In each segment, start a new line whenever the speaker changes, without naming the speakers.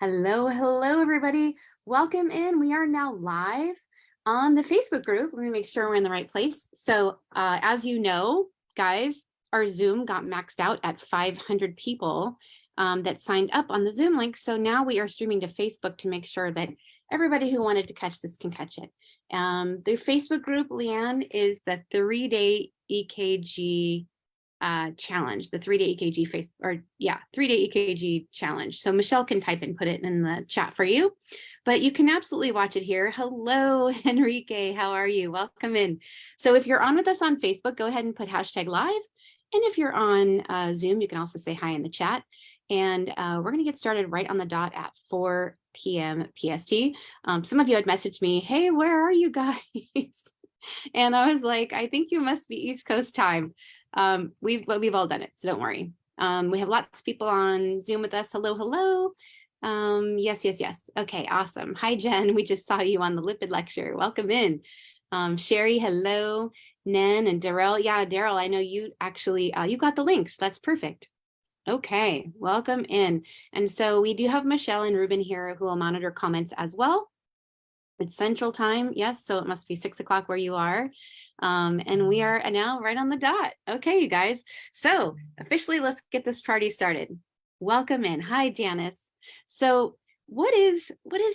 Hello, hello, everybody. Welcome in. We are now live on the Facebook group. Let me make sure we're in the right place. So as you know, guys, our Zoom got maxed out at 500 people that signed up on the Zoom link. So now we are streaming to Facebook to make sure that everybody who wanted to catch this can catch it. The Facebook group, Leanne, is the 3-day EKG challenge, the 3-day EKG 3-day EKG challenge. So Michelle can type and put it in the chat for you, but you can absolutely watch it here. Hello, Enrique, how are you? Welcome in. So if you're on with us on Facebook, go ahead and put hashtag live. And if you're on Zoom, you can also say hi in the chat. And we're gonna get started right on the dot at 4 p.m. PST. Some of you had messaged me, hey, where are you guys? And I was like, I think you must be East Coast time. We've all done it, so don't worry. We have lots of people on Zoom with us. Hello, hello. Yes. Okay, awesome. Hi, Jen. We just saw you on the lipid lecture. Welcome in. Sherry, hello. Nen and Daryl. Yeah, Daryl, I know you actually, you got the links. That's perfect. Okay, welcome in. And so we do have Michelle and Ruben here who will monitor comments as well. It's Central Time, yes, so it must be 6 o'clock where you are. And we are now right on the dot. Okay, you guys. So officially, let's get this party started. Welcome in. Hi, Janice. So what is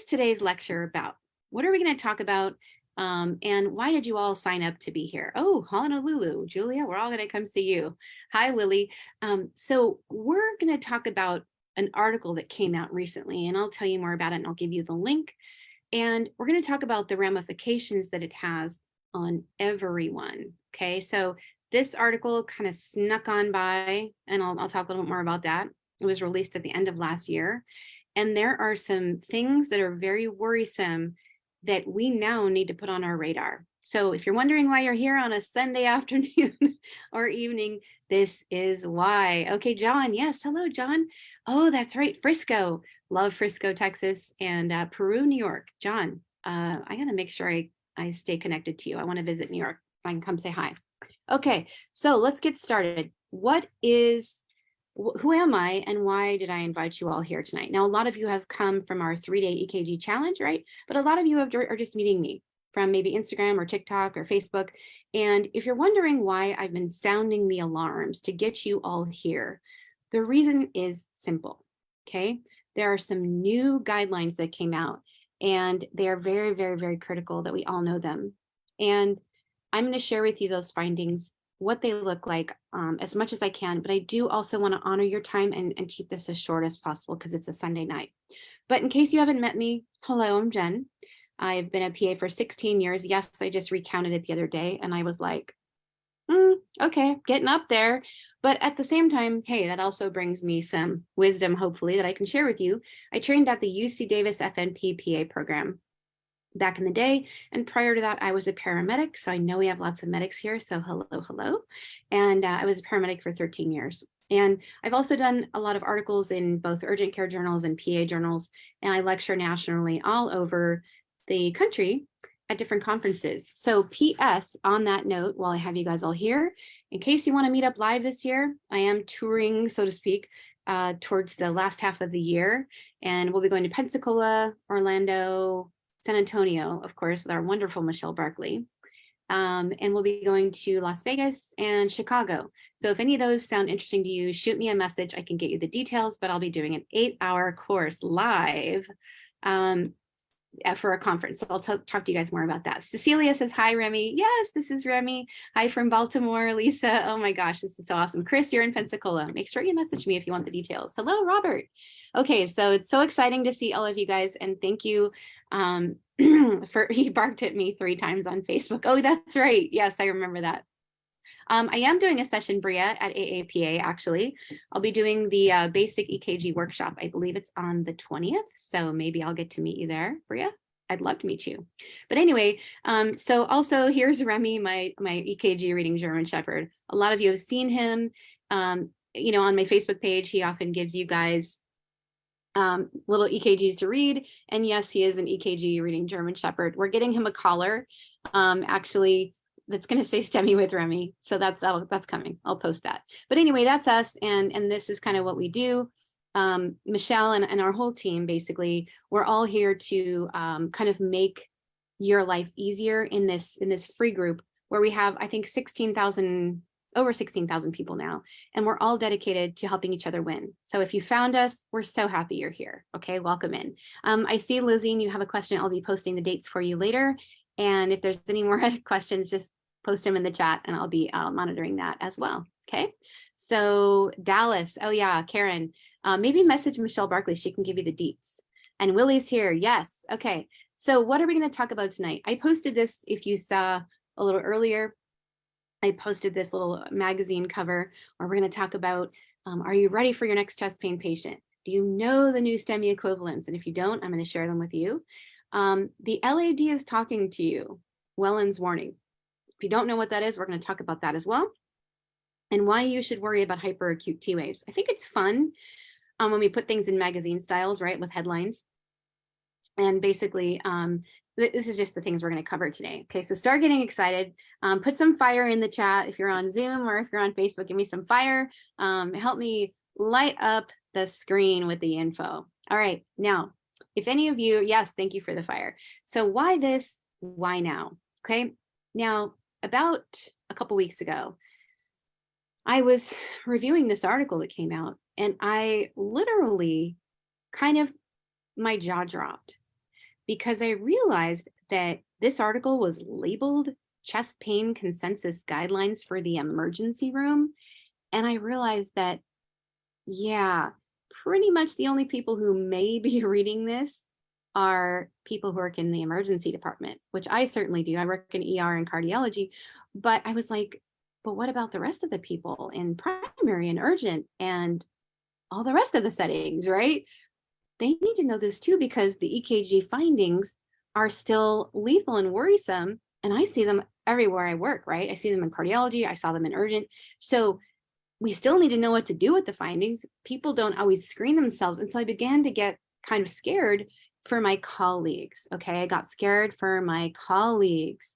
today's lecture about? What are we going to talk about? And why did you all sign up to be here? Oh, Honolulu, Julia, we're all going to come see you. Hi, Lily. So we're going to talk about an article that came out recently, and I'll tell you more about it, and I'll give you the link. And we're going to talk about the ramifications that it has on everyone. Okay, so this article kind of snuck on by, and I'll talk a little bit more about that. It was released at the end of last year. And there are some things that are very worrisome that we now need to put on our radar. So if you're wondering why you're here on a Sunday afternoon or evening, this is why. Okay, John, yes, hello, John. Oh, that's right, Frisco. Love Frisco, Texas, and Peru, New York. John, I gotta make sure I stay connected to you. I wanna visit New York. I can come say hi. Okay, so let's get started. Who am I and why did I invite you all here tonight? Now, a lot of you have come from our 3-day EKG challenge, right? But a lot of you are just meeting me from maybe Instagram or TikTok or Facebook. And if you're wondering why I've been sounding the alarms to get you all here, the reason is simple, okay? There are some new guidelines that came out, and they are very, very, very critical that we all know them. And I'm going to share with you those findings, what they look like, as much as I can, but I do also want to honor your time and keep this as short as possible because it's a Sunday night. But in case you haven't met me, hello, I'm Jen. I've been a PA for 16 years. Yes, I just recounted it the other day, and I was like, okay, getting up there. But at the same time, hey, that also brings me some wisdom, hopefully, that I can share with you. I trained at the UC Davis FNP PA program back in the day. And prior to that, I was a paramedic. So I know we have lots of medics here. So hello, hello. And I was a paramedic for 13 years. And I've also done a lot of articles in both urgent care journals and PA journals. And I lecture nationally all over the country at different conferences. So PS on that note, while I have you guys all here, in case you want to meet up live this year, I am touring, so to speak, towards the last half of the year. And we'll be going to Pensacola, Orlando, San Antonio, of course, with our wonderful Michelle Barkley. And we'll be going to Las Vegas and Chicago. So if any of those sound interesting to you, shoot me a message. I can get you the details, but I'll be doing an 8-hour course live for a conference. So I'll talk to you guys more about that. Cecilia says, hi, Remy. Yes, this is Remy. Hi from Baltimore, Lisa. Oh my gosh, this is so awesome. Chris, you're in Pensacola. Make sure you message me if you want the details. Hello, Robert. Okay, so it's so exciting to see all of you guys, and thank you he barked at me 3 times on Facebook. Oh, that's right. Yes, I remember that. I am doing a session, Bria, at AAPA, actually. I'll be doing the basic EKG workshop. I believe it's on the 20th, so maybe I'll get to meet you there, Bria. I'd love to meet you. But anyway, so also here's Remy, my EKG reading German Shepherd. A lot of you have seen him, you know, on my Facebook page. He often gives you guys little EKGs to read. And yes, he is an EKG reading German Shepherd. We're getting him a collar, actually, that's going to say STEMI with Remy. So that's coming. I'll post that. But anyway, that's us. And this is kind of what we do. Michelle and our whole team, basically, we're all here to kind of make your life easier in this free group where we have, I think, over 16,000 people now, and we're all dedicated to helping each other win. So if you found us, we're so happy you're here. Okay, welcome in. I see, Lizine, you have a question. I'll be posting the dates for you later. And if there's any more questions, just post them in the chat and I'll be monitoring that as well. Okay, so Dallas, oh yeah, Karen, maybe message Michelle Barkley. She can give you the deets. And Willie's here, yes. Okay, so what are we going to talk about tonight? I posted this, if you saw a little earlier, I posted this little magazine cover where we're going to talk about, are you ready for your next chest pain patient? Do you know the new STEMI equivalents? And if you don't, I'm going to share them with you. The LAD is talking to you, Wellens warning. If you don't know what that is, we're going to talk about that as well. And why you should worry about hyperacute T waves. I think it's fun when we put things in magazine styles, right, with headlines. And basically, this is just the things we're going to cover today. Okay, so start getting excited. Put some fire in the chat. If you're on Zoom or if you're on Facebook, give me some fire. Help me light up the screen with the info. All right, now, if any of you, yes, thank you for the fire. So why this? Why now? Okay, now, about a couple weeks ago, I was reviewing this article that came out, and I literally my jaw dropped because I realized that this article was labeled chest pain consensus guidelines for the emergency room. And I realized that, yeah, pretty much the only people who may be reading this are people who work in the emergency department, which I certainly do. I work in ER and cardiology, but I was like, but what about the rest of the people in primary and urgent and all the rest of the settings, right? They need to know this too, because the EKG findings are still lethal and worrisome. And I see them everywhere I work, right? I see them in cardiology. I saw them in urgent. So we still need to know what to do with the findings. People don't always screen themselves. And so I began to get kind of scared for my colleagues. Okay, I got scared for my colleagues.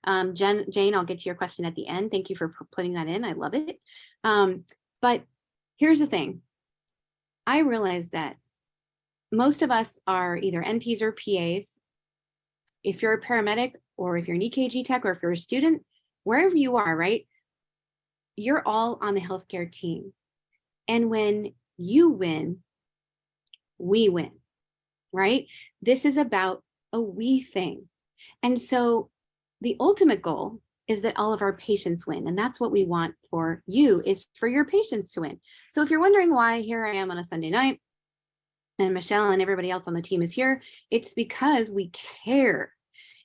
Jane, I'll get to your question at the end. Thank you for putting that in. I love it. But here's the thing. I realized that most of us are either NPs or PAs. If you're a paramedic or if you're an EKG tech or if you're a student, wherever you are, right? You're all on the healthcare team. And when you win, we win, right? This is about a we thing. And so the ultimate goal is that all of our patients win. And that's what we want for you, is for your patients to win. So if you're wondering why here I am on a Sunday night, and Michelle and everybody else on the team is here, it's because we care.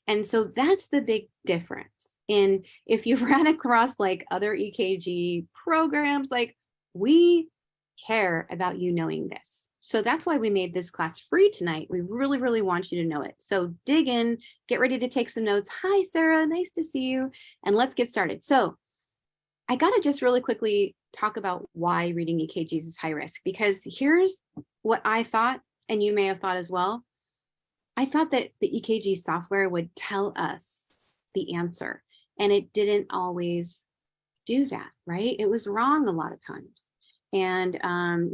And so that's the big difference. And if you've ran across like other EKG programs, like we care about you knowing this. So that's why we made this class free tonight. We really, really want you to know it. So dig in, get ready to take some notes. Hi, Sarah, nice to see you. And let's get started. So I got to just really quickly talk about why reading EKGs is high risk, because here's what I thought, and you may have thought as well. I thought that the EKG software would tell us the answer, and it didn't always do that, right? It was wrong a lot of times. And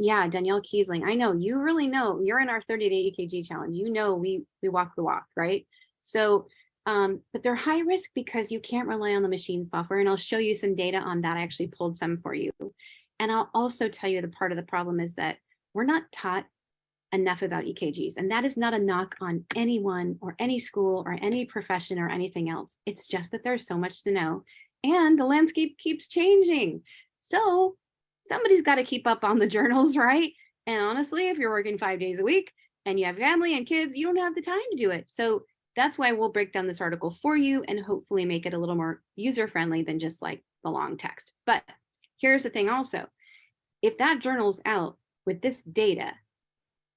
yeah, Danielle Kiesling, I know, you really know, you're in our 30-day EKG challenge. You know, we walk the walk, right? So, but they're high risk because you can't rely on the machine software. And I'll show you some data on that. I actually pulled some for you. And I'll also tell you the part of the problem is that we're not taught enough about EKGs. And that is not a knock on anyone or any school or any profession or anything else. It's just that there's so much to know. And the landscape keeps changing. So somebody's got to keep up on the journals, right? And honestly, if you're working 5 days a week and you have family and kids, you don't have the time to do it. So that's why we'll break down this article for you and hopefully make it a little more user-friendly than just like the long text. But here's the thing also, if that journal's out with this data,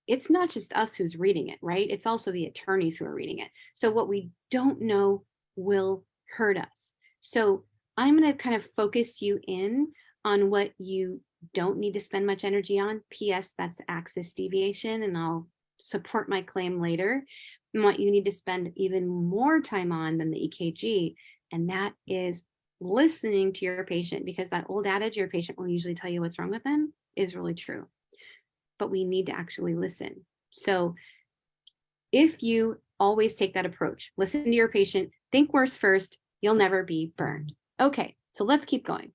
it's not just us who's reading it, right? It's also the attorneys who are reading it. So what we don't know will hurt us. So I'm going to kind of focus you in on what you don't need to spend much energy on. PS, that's axis deviation, and I'll support my claim later. And what you need to spend even more time on than the EKG, and that is listening to your patient, because that old adage, your patient will usually tell you what's wrong with them, is really true. but we need to actually listen. So if you always take that approach, listen to your patient, think worse first, you'll never be burned. Okay, so let's keep going.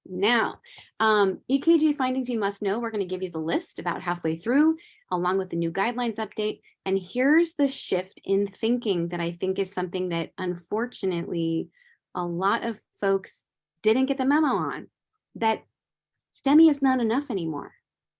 Now, EKG findings you must know. We're going to give you the list about halfway through, along with the new guidelines update. And here's the shift in thinking that I think is something that unfortunately a lot of folks didn't get the memo on, that STEMI is not enough anymore.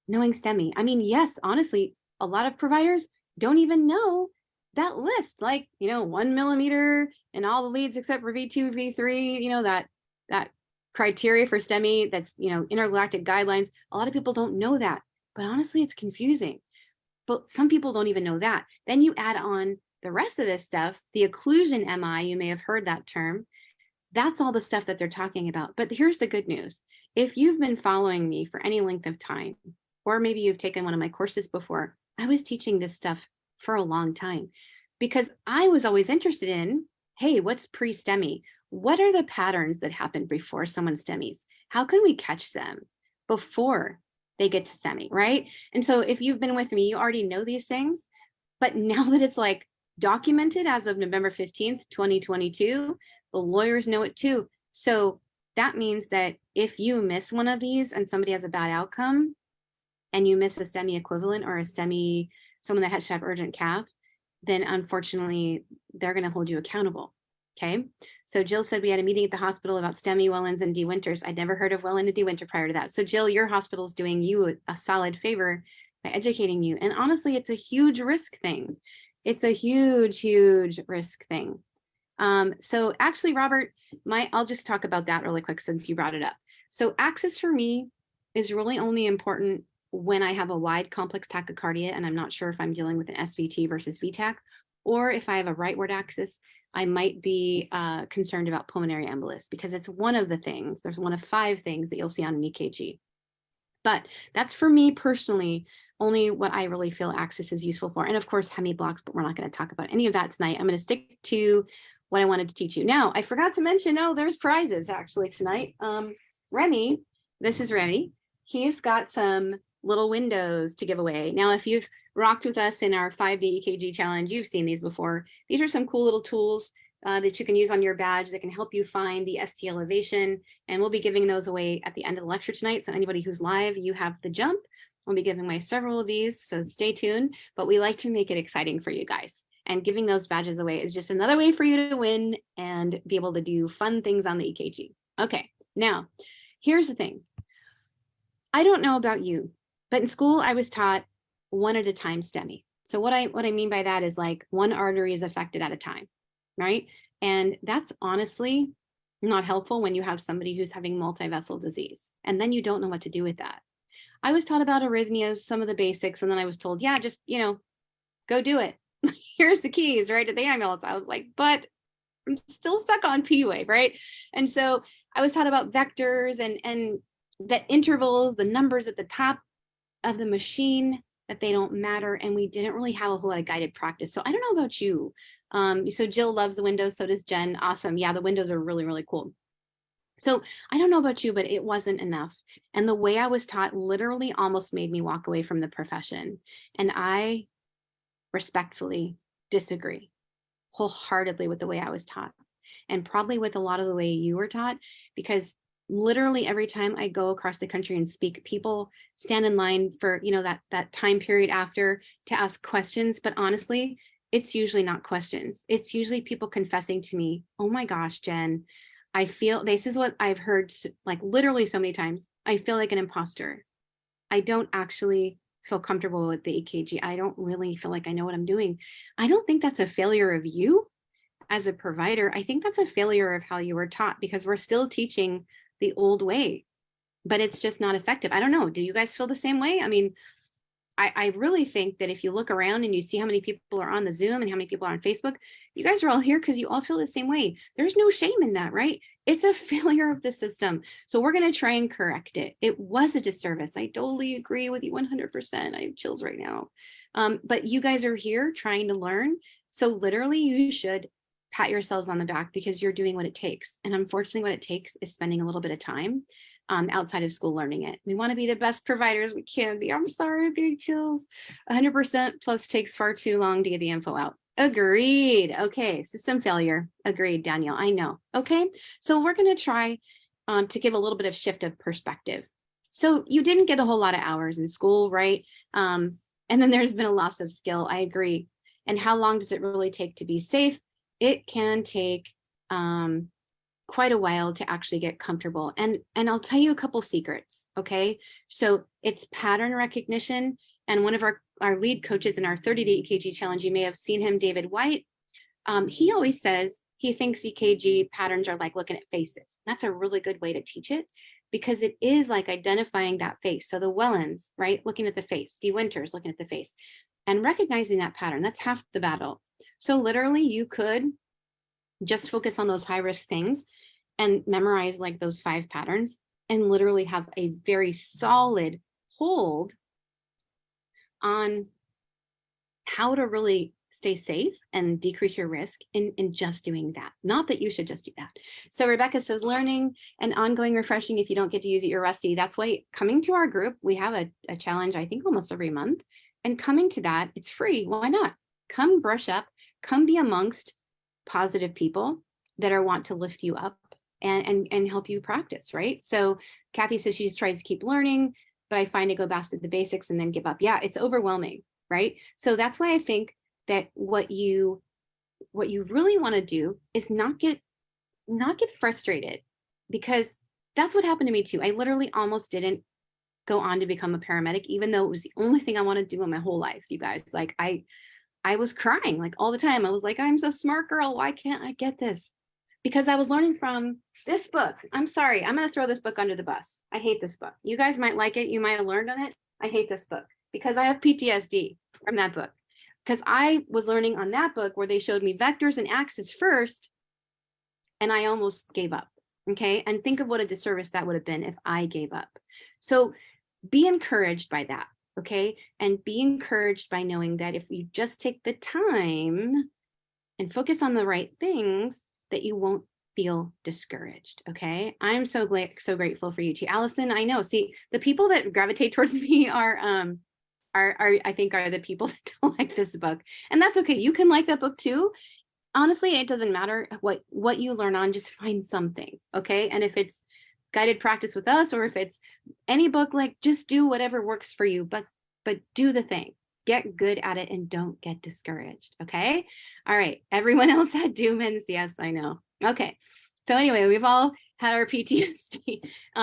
Knowing STEMI. I mean, yes, honestly, a lot of providers don't even know that list, like, 1 millimeter and all the leads except for V2, V3, that criteria for STEMI, that's, intergalactic guidelines. A lot of people don't know that, but honestly, it's confusing. But some people don't even know that. Then you add on the rest of this stuff, the occlusion MI, you may have heard that term. That's all the stuff that they're talking about. But here's the good news. If you've been following me for any length of time, or maybe you've taken one of my courses before, I was teaching this stuff for a long time because I was always interested in, hey, what's pre-STEMI? What are the patterns that happen before someone STEMIs? How can we catch them before they get to STEMI, right? And so if you've been with me, you already know these things, but now that it's like documented as of November 15th, 2022, the lawyers know it too. So that means that if you miss one of these and somebody has a bad outcome and you miss a STEMI equivalent or a STEMI, someone that has to have urgent cath, then unfortunately, they're going to hold you accountable. Okay. So Jill said we had a meeting at the hospital about STEMI, Wellens, and DeWinters. I'd never heard of Wellens and DeWinter prior to that. So Jill, your hospital's doing you a solid favor by educating you. And honestly, it's a huge risk thing. It's a huge, huge risk thing. So actually, Robert, I'll just talk about that really quick since you brought it up. So access for me is really only important when I have a wide complex tachycardia and I'm not sure if I'm dealing with an SVT versus VTAC, or if I have a rightward axis, I might be concerned about pulmonary embolus because it's one of the things, there's one of 5 things that you'll see on an EKG. But that's for me personally, only what I really feel access is useful for. And of course, hemi blocks, but we're not going to talk about any of that tonight. I'm going to stick to what I wanted to teach you. Now, I forgot to mention, there's prizes actually tonight. Remy, this is Remy. He's got some little windows to give away. Now, if you've rocked with us in our 5-day EKG challenge, you've seen these before. These are some cool little tools that you can use on your badge that can help you find the ST elevation. And we'll be giving those away at the end of the lecture tonight. So anybody who's live, you have the jump. We'll be giving away several of these, so stay tuned. But we like to make it exciting for you guys. And giving those badges away is just another way for you to win and be able to do fun things on the EKG. Okay, now, here's the thing. I don't know about you, but in school, I was taught 1 at a time STEMI. So what I mean by that is like 1 artery is affected at a time, right? And that's honestly not helpful when you have somebody who's having multivessel disease, and then you don't know what to do with that. I was taught about arrhythmias, some of the basics, and then I was told, yeah, just, go do it. Here's the keys, right, at the ambulance. I was like, but I'm still stuck on P wave, right? And so I was taught about vectors and that intervals, the numbers at the top of the machine, that they don't matter. And we didn't really have a whole lot of guided practice. So I don't know about you. So Jill loves the windows. So does Jen. Awesome. Yeah, the windows are really, really cool. So I don't know about you, but it wasn't enough. And the way I was taught literally almost made me walk away from the profession. And I respectfully disagree wholeheartedly with the way I was taught, and probably with a lot of the way you were taught, because literally every time I go across the country and speak, people stand in line for, that time period after to ask questions. But honestly, it's usually not questions. It's usually people confessing to me, oh my gosh, Jen, I feel, this is what I've heard like literally so many times. I feel like an imposter. I don't actually feel comfortable with the EKG. I don't really feel like I know what I'm doing. I don't think that's a failure of you as a provider. I think that's a failure of how you were taught, because we're still teaching the old way, but it's just not effective. I don't know. Do you guys feel the same way? I mean, I really think that if you look around and you see how many people are on the Zoom and how many people are on Facebook, you guys are all here because you all feel the same way. There's no shame in that, right? It's a failure of the system. So we're going to try and correct it. It was a disservice. I totally agree with you 100%. I have chills right now. But you guys are here trying to learn. So literally you should pat yourselves on the back because you're doing what it takes. And unfortunately, what it takes is spending a little bit of time. outside of school learning it. We want to be the best providers we can be. I'm sorry, I'm getting chills. 100% plus takes far too long to get the info out. Agreed. Okay, system failure. Agreed, Daniel. I know. Okay, so we're going to try to give a little bit of shift of perspective. So you didn't get a whole lot of hours in school, right? And then there's been a loss of skill. I agree. And how long does it really take to be safe? It can take quite a while to actually get comfortable. And I'll tell you a couple secrets, okay? So it's pattern recognition. And one of our lead coaches in our 30-day EKG challenge, you may have seen him, David White. He always says he thinks EKG patterns are like looking at faces. That's a really good way to teach it because it is like identifying that face. So the Wellens, right? Looking at the face, DeWinters looking at the face and recognizing that pattern. That's half the battle. So literally you could just focus on those high risk things and memorize like those 5 patterns and literally have a very solid hold on how to really stay safe and decrease your risk in just doing that. Not that you should just do that. So Rebecca says, learning and ongoing refreshing. If you don't get to use it, you're rusty. That's why coming to our group, we have a challenge, I think almost every month. And coming to that, it's free. Why not? Come brush up, come be amongst positive people that want to lift you up and help you practice, right? So Kathy says she just tries to keep learning, but I find I go back to the basics and then give up. Yeah, it's overwhelming, right? So that's why I think that what you really want to do is not get frustrated, because that's what happened to me too. I literally almost didn't go on to become a paramedic, even though it was the only thing I wanted to do in my whole life, you guys. Like I was crying like all the time. I was like, I'm so smart girl. Why can't I get this? Because I was learning from this book. I'm sorry. I'm going to throw this book under the bus. I hate this book. You guys might like it. You might have learned on it. I hate this book because I have PTSD from that book. Because I was learning on that book where they showed me vectors and axes first, and I almost gave up. Okay. And think of what a disservice that would have been if I gave up. So be encouraged by that. Okay. And be encouraged by knowing that if you just take the time and focus on the right things, that you won't feel discouraged. Okay. I'm so grateful for you too. Allison, I know, see, the people that gravitate towards me are I think are the people that don't like this book. And that's okay. You can like that book too. Honestly, it doesn't matter what you learn on, just find something. Okay. And if it's guided practice with us, or if it's any book, like just do whatever works for you, but do the thing, get good at it and don't get discouraged. Okay. All right. Everyone else had DeWinters. Yes, I know. Okay. So anyway, we've all had our PTSD.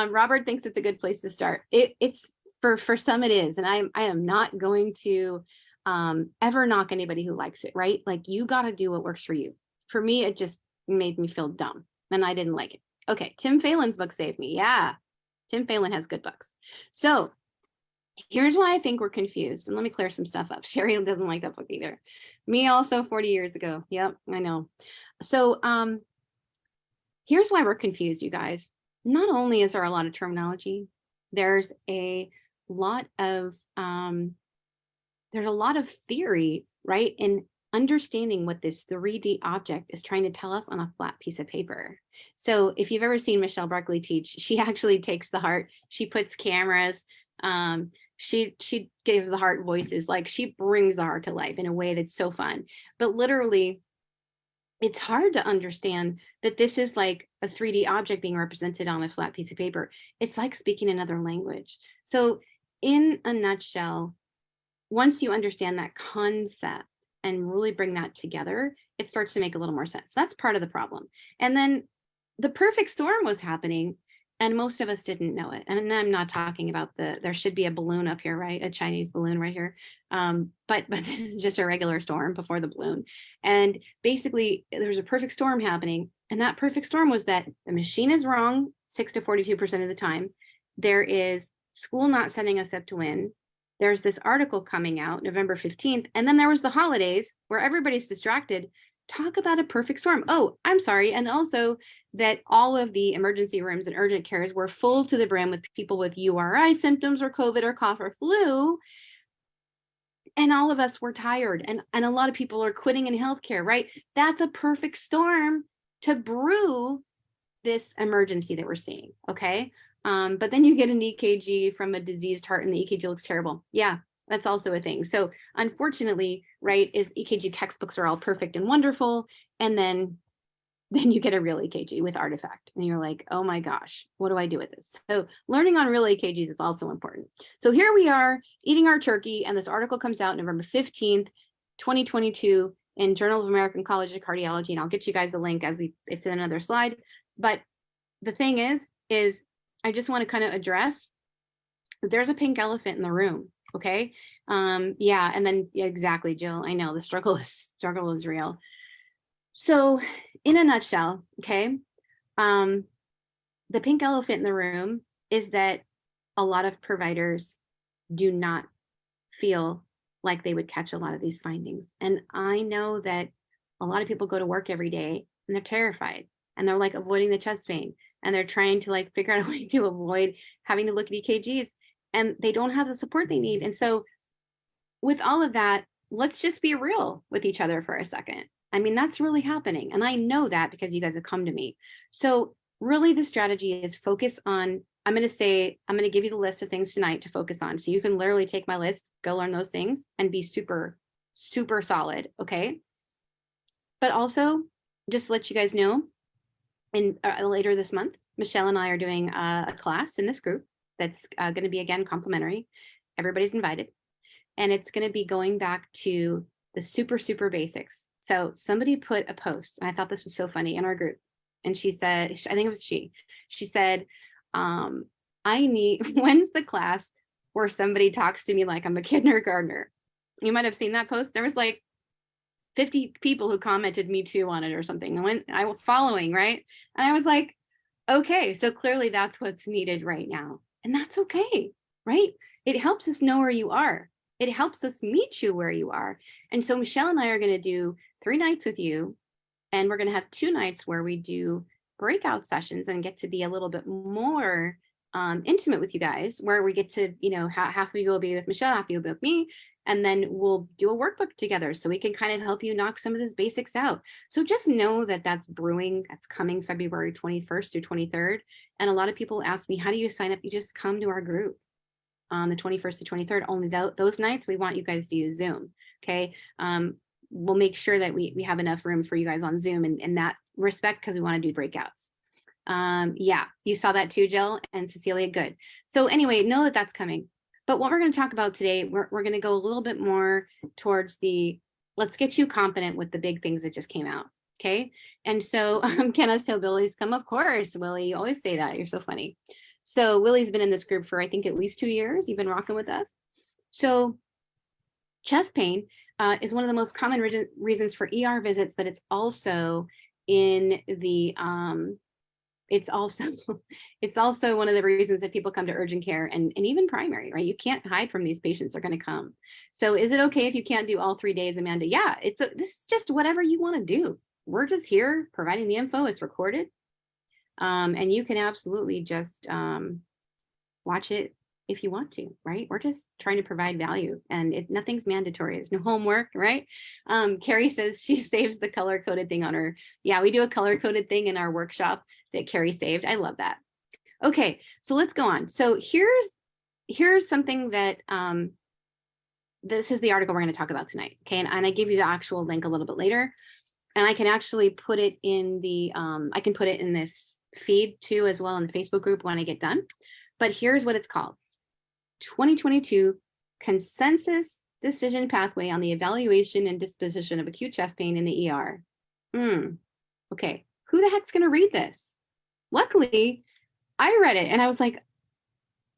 Robert thinks it's a good place to start. It's for some it is. And I am not going to ever knock anybody who likes it, right? Like you got to do what works for you. For me, it just made me feel dumb and I didn't like it. Okay. Tim Phelan's book saved me. Yeah. Tim Phelan has good books. So here's why I think we're confused. And let me clear some stuff up. Sherry doesn't like that book either. Me also 40 years ago. Yep, I know. So here's why we're confused, you guys. Not only is there a lot of terminology, there's a lot of theory, right? In understanding what this 3D object is trying to tell us on a flat piece of paper. So if you've ever seen Michelle Barkley teach, she actually takes the heart, she puts cameras, she gives the heart voices, like she brings the heart to life in a way that's so fun. But literally, it's hard to understand that this is like a 3D object being represented on a flat piece of paper. It's like speaking another language. So in a nutshell, once you understand that concept and really bring that together, it starts to make a little more sense. That's part of the problem. And then the perfect storm was happening and most of us didn't know it. And I'm not talking about there should be a balloon up here, right? A Chinese balloon right here. But this is just a regular storm before the balloon. And basically there's a perfect storm happening. And that perfect storm was that the machine is wrong 6 to 42% of the time. There is school not setting us up to win. There's this article coming out November 15th. And then there was the holidays where everybody's distracted. Talk about a perfect storm. Oh, I'm sorry. And also that all of the emergency rooms and urgent cares were full to the brim with people with URI symptoms or COVID or cough or flu. And all of us were tired. And a lot of people are quitting in healthcare, right? That's a perfect storm to brew this emergency that we're seeing. Okay. But then you get an EKG from a diseased heart and the EKG looks terrible. Yeah, that's also a thing. So unfortunately, right, is EKG textbooks are all perfect and wonderful. And then you get a real EKG with artifact and you're like, oh my gosh, what do I do with this? So learning on real EKGs is also important. So here we are eating our turkey, and this article comes out November 15th, 2022 in Journal of American College of Cardiology. And I'll get you guys the link it's in another slide. But the thing is I just want to kind of address, there's a pink elephant in the room. Okay. Yeah. And then yeah, exactly, Jill, I know the struggle is real. So in a nutshell, okay, the pink elephant in the room is that a lot of providers do not feel like they would catch a lot of these findings. And I know that a lot of people go to work every day and they're terrified and they're like avoiding the chest pain and they're trying to like figure out a way to avoid having to look at EKGs, and they don't have the support they need. And so with all of that, let's just be real with each other for a second. I mean, that's really happening. And I know that because you guys have come to me. So really the strategy is focus on, I'm going to give you the list of things tonight to focus on. So you can literally take my list, go learn those things and be super, super solid. Okay. But also just to let you guys know, in later this month, Michelle and I are doing a class in this group that's going to be, again, complimentary. Everybody's invited. And it's going to be going back to the super, super basics. So somebody put a post, and I thought this was so funny, in our group. And she said, I think it was she said, when's the class where somebody talks to me like I'm a kindergartner? You might have seen that post. There was like 50 people who commented me too on it or something. And when I was following, right? And I was like, okay, so clearly that's what's needed right now. And that's okay, right? It helps us know where you are. It helps us meet you where you are. And so Michelle and I are going to do 3 nights with you. And we're going to have 2 nights where we do breakout sessions and get to be a little bit more intimate with you guys, where we get to, half of you will be with Michelle, half of you will be with me. And then we'll do a workbook together so we can kind of help you knock some of these basics out. So just know that that's brewing. That's coming February 21st through 23rd. And a lot of people ask me, how do you sign up? You just come to our group on the 21st to 23rd. Only those nights we want you guys to use Zoom. Okay. We'll make sure that we have enough room for you guys on Zoom in that respect, because we want to do breakouts. Yeah, you saw that too, Jill and Cecilia. Good. So anyway, know that that's coming. But what we're going to talk about today, we're going to go a little bit more towards let's get you confident with the big things that just came out. Okay. And so can us hillbillies come? Of course, Willie, you always say that. You're so funny. So Willie's been in this group for, I think, at least 2 years. You've been rocking with us. So chest pain is one of the most common reasons for ER visits, but it's also in the it's also one of the reasons that people come to urgent care and even primary, right? You can't hide from these patients. They're going to come. So is it okay if you can't do all 3 days, Amanda? Yeah, this is just whatever you want to do. We're just here providing the info. It's recorded. And you can absolutely just watch it if you want to, right? We're just trying to provide value, and nothing's mandatory. There's no homework, right? Carrie says she saves the color-coded thing on her. Yeah, we do a color-coded thing in our workshop that Carrie saved. I love that. Okay, so let's go on. So here's something that, this is the article we're going to talk about tonight. Okay, and I give you the actual link a little bit later, and I can actually put it in I can put it in this feed too, as well in the Facebook group when I get done. But here's what it's called: 2022 Consensus Decision Pathway on the Evaluation and Disposition of Acute Chest Pain in the ER. Okay, who the heck's going to read this? Luckily, I read it and I was like,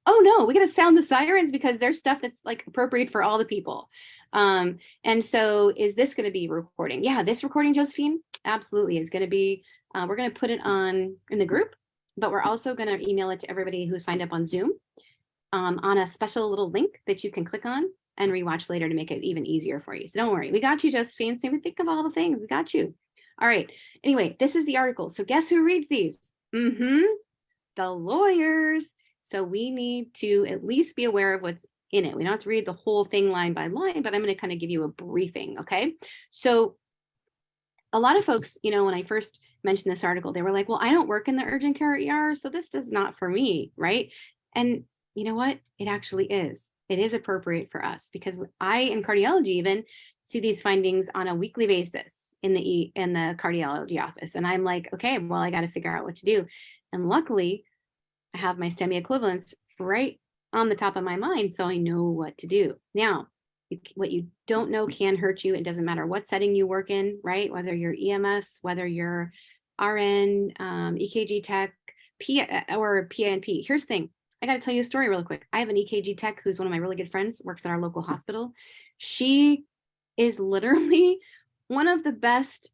oh no, we got to sound the sirens, because there's stuff that's like appropriate for all the people. And so is this going to be recording? Yeah, this recording, Josephine, absolutely is going to be, we're going to put it on in the group, but we're also going to email it to everybody who signed up on Zoom on a special little link that you can click on and rewatch later to make it even easier for you. So don't worry, we got you, Josephine. So we think of all the things, we got you. All right. Anyway, this is the article. So guess who reads these? The lawyers. So we need to at least be aware of what's in it. We don't have to read the whole thing line by line, but I'm going to kind of give you a briefing. Okay. So a lot of folks, when I first mentioned this article, they were like, well, I don't work in the urgent care ER, so this is not for me, right? And you know what? It actually is. It is appropriate for us because I, in cardiology even, see these findings on a weekly basis in the cardiology office. And I'm like, okay, well, I got to figure out what to do. And luckily, I have my STEMI equivalents right on the top of my mind, so I know what to do. Now, what you don't know can hurt you. It doesn't matter what setting you work in, right? Whether you're EMS, whether you're RN, EKG tech, or PNP. Here's the thing. I got to tell you a story real quick. I have an EKG tech who's one of my really good friends, works at our local hospital. She is literally one of the best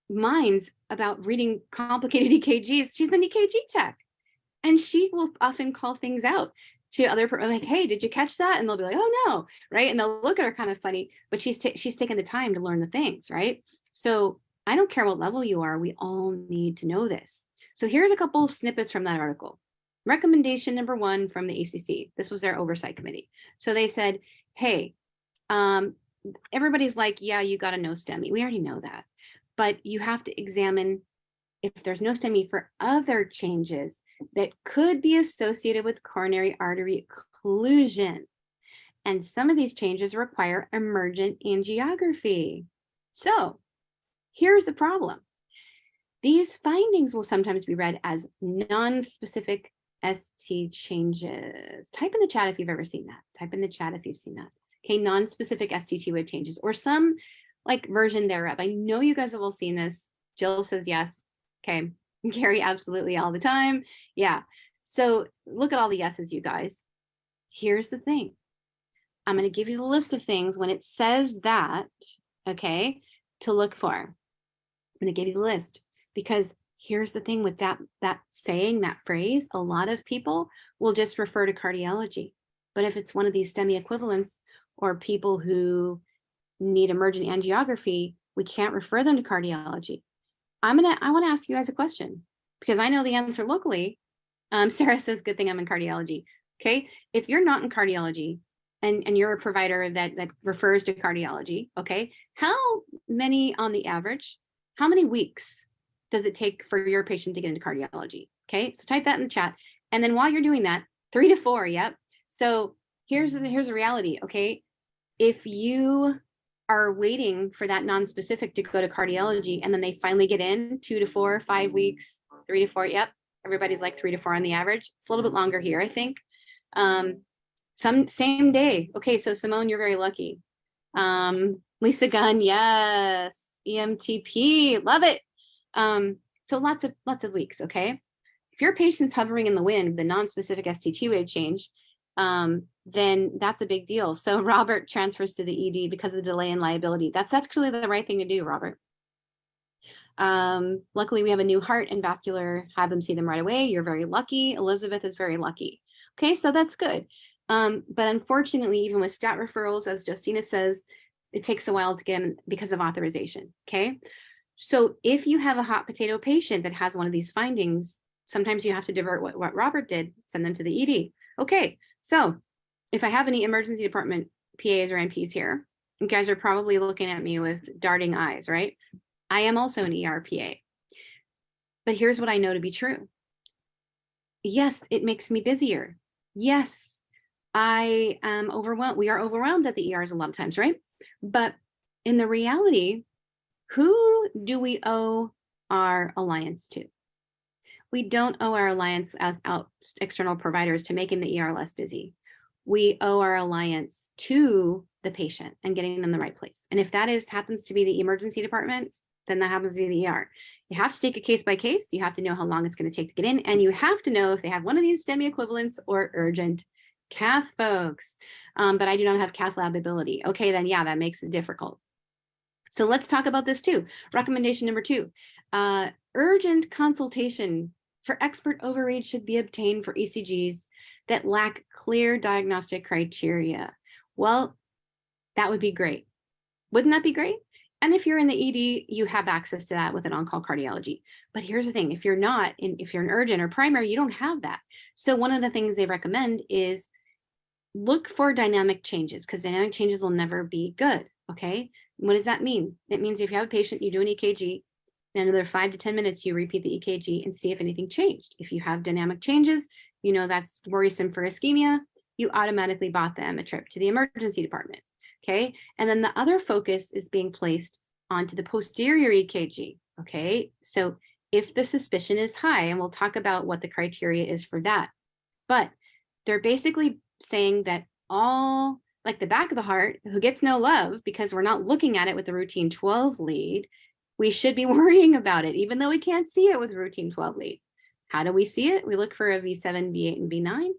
minds about reading complicated EKGs. She's an EKG tech, and she will often call things out to other people, like, hey, did you catch that? And they'll be like, oh no, right? And they'll look at her kind of funny, but she's taken the time to learn the things, right? So I don't care what level you are, we all need to know this. So here's a couple of snippets from that article. Recommendation number 1 from the ACC. This was their oversight committee. So they said, hey, everybody's like, yeah, you got to know STEMI. We already know that, but you have to examine if there's no STEMI for other changes that could be associated with coronary artery occlusion. And some of these changes require emergent angiography. So here's the problem. These findings will sometimes be read as non-specific ST changes. Type in the chat if you've ever seen that. Type in the chat if you've seen that. Okay, non-specific ST wave changes or some like version thereof. I know you guys have all seen this. Jill says yes. Okay, Gary, absolutely all the time. Yeah, so look at all the yeses, you guys. Here's the thing. I'm going to give you the list of things when it says that, okay, to look for. I'm going to give you the list because here's the thing with that saying, that phrase, a lot of people will just refer to cardiology. But if it's one of these STEMI equivalents or people who need emergent angiography, we can't refer them to cardiology. I want to ask you guys a question because I know the answer locally. Sarah says, good thing I'm in cardiology. Okay. If you're not in cardiology and you're a provider that refers to cardiology, okay, how many on the average, how many weeks does it take for your patient to get into cardiology? Okay. So type that in the chat. And then while you're doing that, 3 to 4. Yep. So here's the reality. Okay. If you are waiting for that non-specific to go to cardiology and then they finally get in 2 to 4, 5 weeks, 3 to 4. Yep. Everybody's like 3 to 4 on the average. It's a little bit longer here, I think. Some same day. Okay. So Simone, you're very lucky. Lisa Gunn. Yes. EMTP. Love it. So lots of weeks. Okay. If your patient's hovering in the wind, the non-specific ST wave change, then that's a big deal. So Robert transfers to the ED because of the delay in liability. That's actually the right thing to do, Robert. Luckily, we have a new heart and vascular, have them see them right away. You're very lucky. Elizabeth is very lucky. Okay, so that's good. But unfortunately, even with stat referrals, as Justina says, it takes a while to get them because of authorization. Okay, so if you have a hot potato patient that has one of these findings, sometimes you have to divert what Robert did, send them to the ED. Okay, so if I have any emergency department PAs or NPs here, you guys are probably looking at me with darting eyes, right? I am also an ER PA. But here's what I know to be true. Yes, it makes me busier. Yes, I am overwhelmed. We are overwhelmed at the ERs a lot of times, right? But in the reality, who do we owe our alliance to? We don't owe our alliance as external providers to making the ER less busy. We owe our alliance to the patient and getting them the right place. And if that happens to be the emergency department, then that happens to be the ER. You have to take a case by case. You have to know how long it's going to take to get in. And you have to know if they have one of these STEMI equivalents or urgent cath folks. But I do not have cath lab ability. Okay, then yeah, that makes it difficult. So let's talk about this too. Recommendation number 2, urgent consultation for expert overread should be obtained for ECGs that lack clear diagnostic criteria. Well, that would be great. Wouldn't that be great? And if you're in the ED, you have access to that with an on-call cardiology. But here's the thing, if you're not, if you're an urgent or primary, you don't have that. So one of the things they recommend is look for dynamic changes, because dynamic changes will never be good, okay? What does that mean? It means if you have a patient, you do an EKG, In another 5 to 10 minutes, you repeat the EKG and see if anything changed. If you have dynamic changes, you know that's worrisome for ischemia, you automatically bought them a trip to the emergency department. Okay. And then the other focus is being placed onto the posterior EKG. Okay. So if the suspicion is high, and we'll talk about what the criteria is for that, but they're basically saying that all, like the back of the heart, who gets no love because we're not looking at it with the routine 12 lead, we should be worrying about it, even though we can't see it with routine 12 lead. How do we see it? We look for a V7, V8, and V9,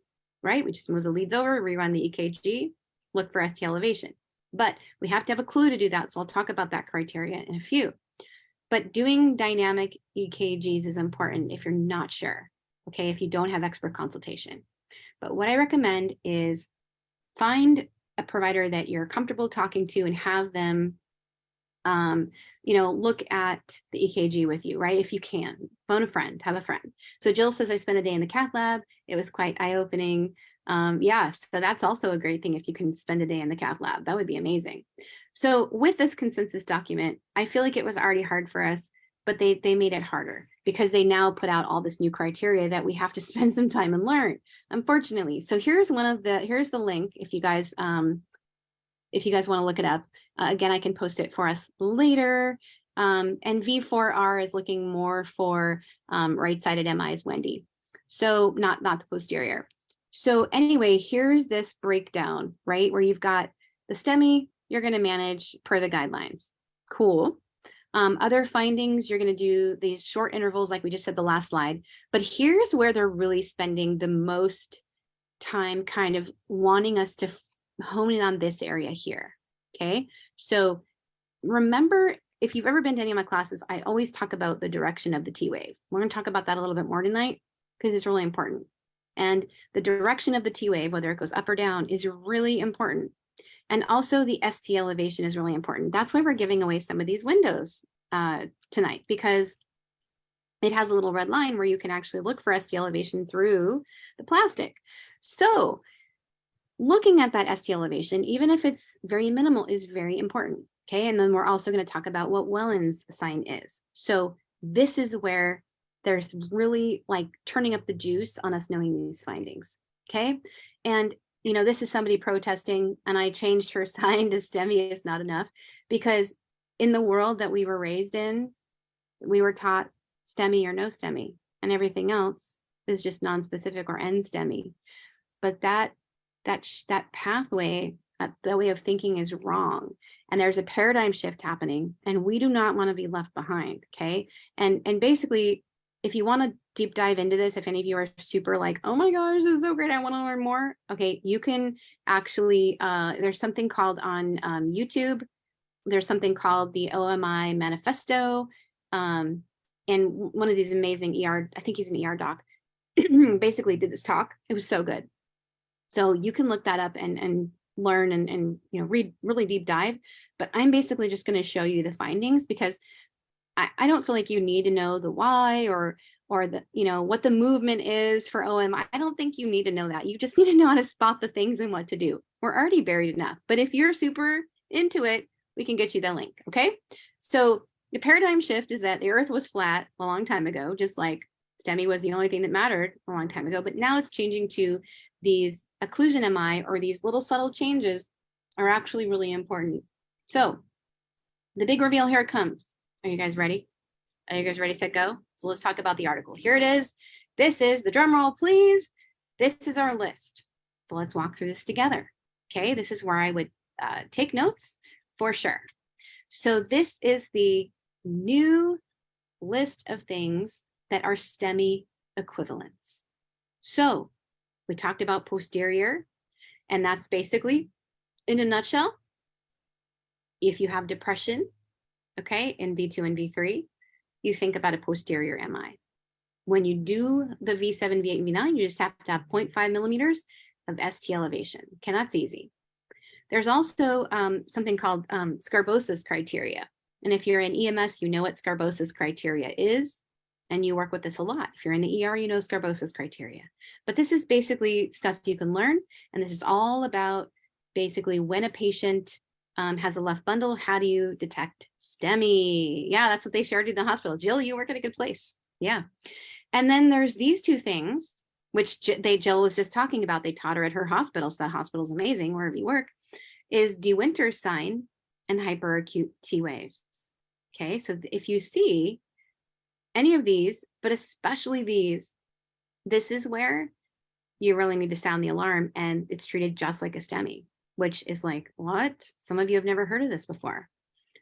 right? We just move the leads over, rerun the EKG, look for ST elevation. But we have to have a clue to do that. So I'll talk about that criteria in a few. But doing dynamic EKGs is important if you're not sure, okay, if you don't have expert consultation. But what I recommend is find a provider that you're comfortable talking to and have them look at the EKG with you, right? If you can, phone a friend, have a friend. So Jill says, I spent a day in the cath lab. It was quite eye-opening. Yes, so that's also a great thing if you can spend a day in the cath lab. That would be amazing. So with this consensus document, I feel like it was already hard for us, but they made it harder because they now put out all this new criteria that we have to spend some time and learn, unfortunately. So here's the link if you guys want to look it up. Again, I can post it for us later. And V4R is looking more for right-sided MIs, Wendy. So not the posterior. So anyway, here's this breakdown, right? Where you've got the STEMI, you're going to manage per the guidelines. Cool. Other findings, you're going to do these short intervals like we just said the last slide. But here's where they're really spending the most time kind of wanting us to hone in on this area here. Okay, so remember, if you've ever been to any of my classes, I always talk about the direction of the T wave. We're going to talk about that a little bit more tonight because it's really important. And the direction of the T wave, whether it goes up or down, is really important. And also the ST elevation is really important. That's why we're giving away some of these windows tonight, because it has a little red line where you can actually look for ST elevation through the plastic. So looking at that ST elevation, even if it's very minimal, is very important. Okay, and then we're also going to talk about what Wellens sign is. So this is where there's really like turning up the juice on us knowing these findings. Okay, and this is somebody protesting, and I changed her sign to STEMI is not enough, because in the world that we were raised in, we were taught STEMI or no STEMI, and everything else is just non-specific or NSTEMI. But that pathway, that way of thinking is wrong. And there's a paradigm shift happening, and we do not want to be left behind. Okay. And basically, if you want to deep dive into this, if any of you are super like, oh my gosh, this is so great, I want to learn more. Okay. You can actually, there's something called on YouTube. There's something called the OMI Manifesto. And one of these amazing ER, I think he's an ER doc, basically did this talk. It was so good. So you can look that up and learn and read really deep dive. But I'm basically just going to show you the findings, because I don't feel like you need to know the why or the what the movement is for OM. I don't think you need to know that. You just need to know how to spot the things and what to do. We're already buried enough. But if you're super into it, we can get you the link. Okay. So the paradigm shift is that the earth was flat a long time ago, just like STEMI was the only thing that mattered a long time ago. But now it's changing to these occlusion MI, or these little subtle changes are actually really important. So the big reveal, here it comes. Are you guys ready? Are you guys ready, set, go? So let's talk about the article. Here it is. This is the drum roll, please. This is our list. So let's walk through this together. Okay, this is where I would take notes for sure. So this is the new list of things that are STEMI equivalents. So we talked about posterior, and that's basically, in a nutshell, if you have depression, okay, in V2 and V3, you think about a posterior MI. When you do the V7, V8, and V9, you just have to have 0.5 millimeters of ST elevation. Okay, that's easy. There's also something called Scarbosa's criteria. And if you're in EMS, you know what Scarbosa's criteria is, and you work with this a lot. If you're in the ER, you know Scarbosa's criteria. But this is basically stuff you can learn, and this is all about basically when a patient has a left bundle. How do you detect STEMI? Yeah, that's what they shared in the hospital. Jill, you work at a good place. Yeah. And then there's these two things, which Jill was just talking about. They taught her at her hospital. So that hospital's amazing wherever you work, is DeWinters sign and hyperacute T waves. Okay, so if you see any of these, but especially these, this is where you really need to sound the alarm, and it's treated just like a STEMI, which is like, what? Some of you have never heard of this before.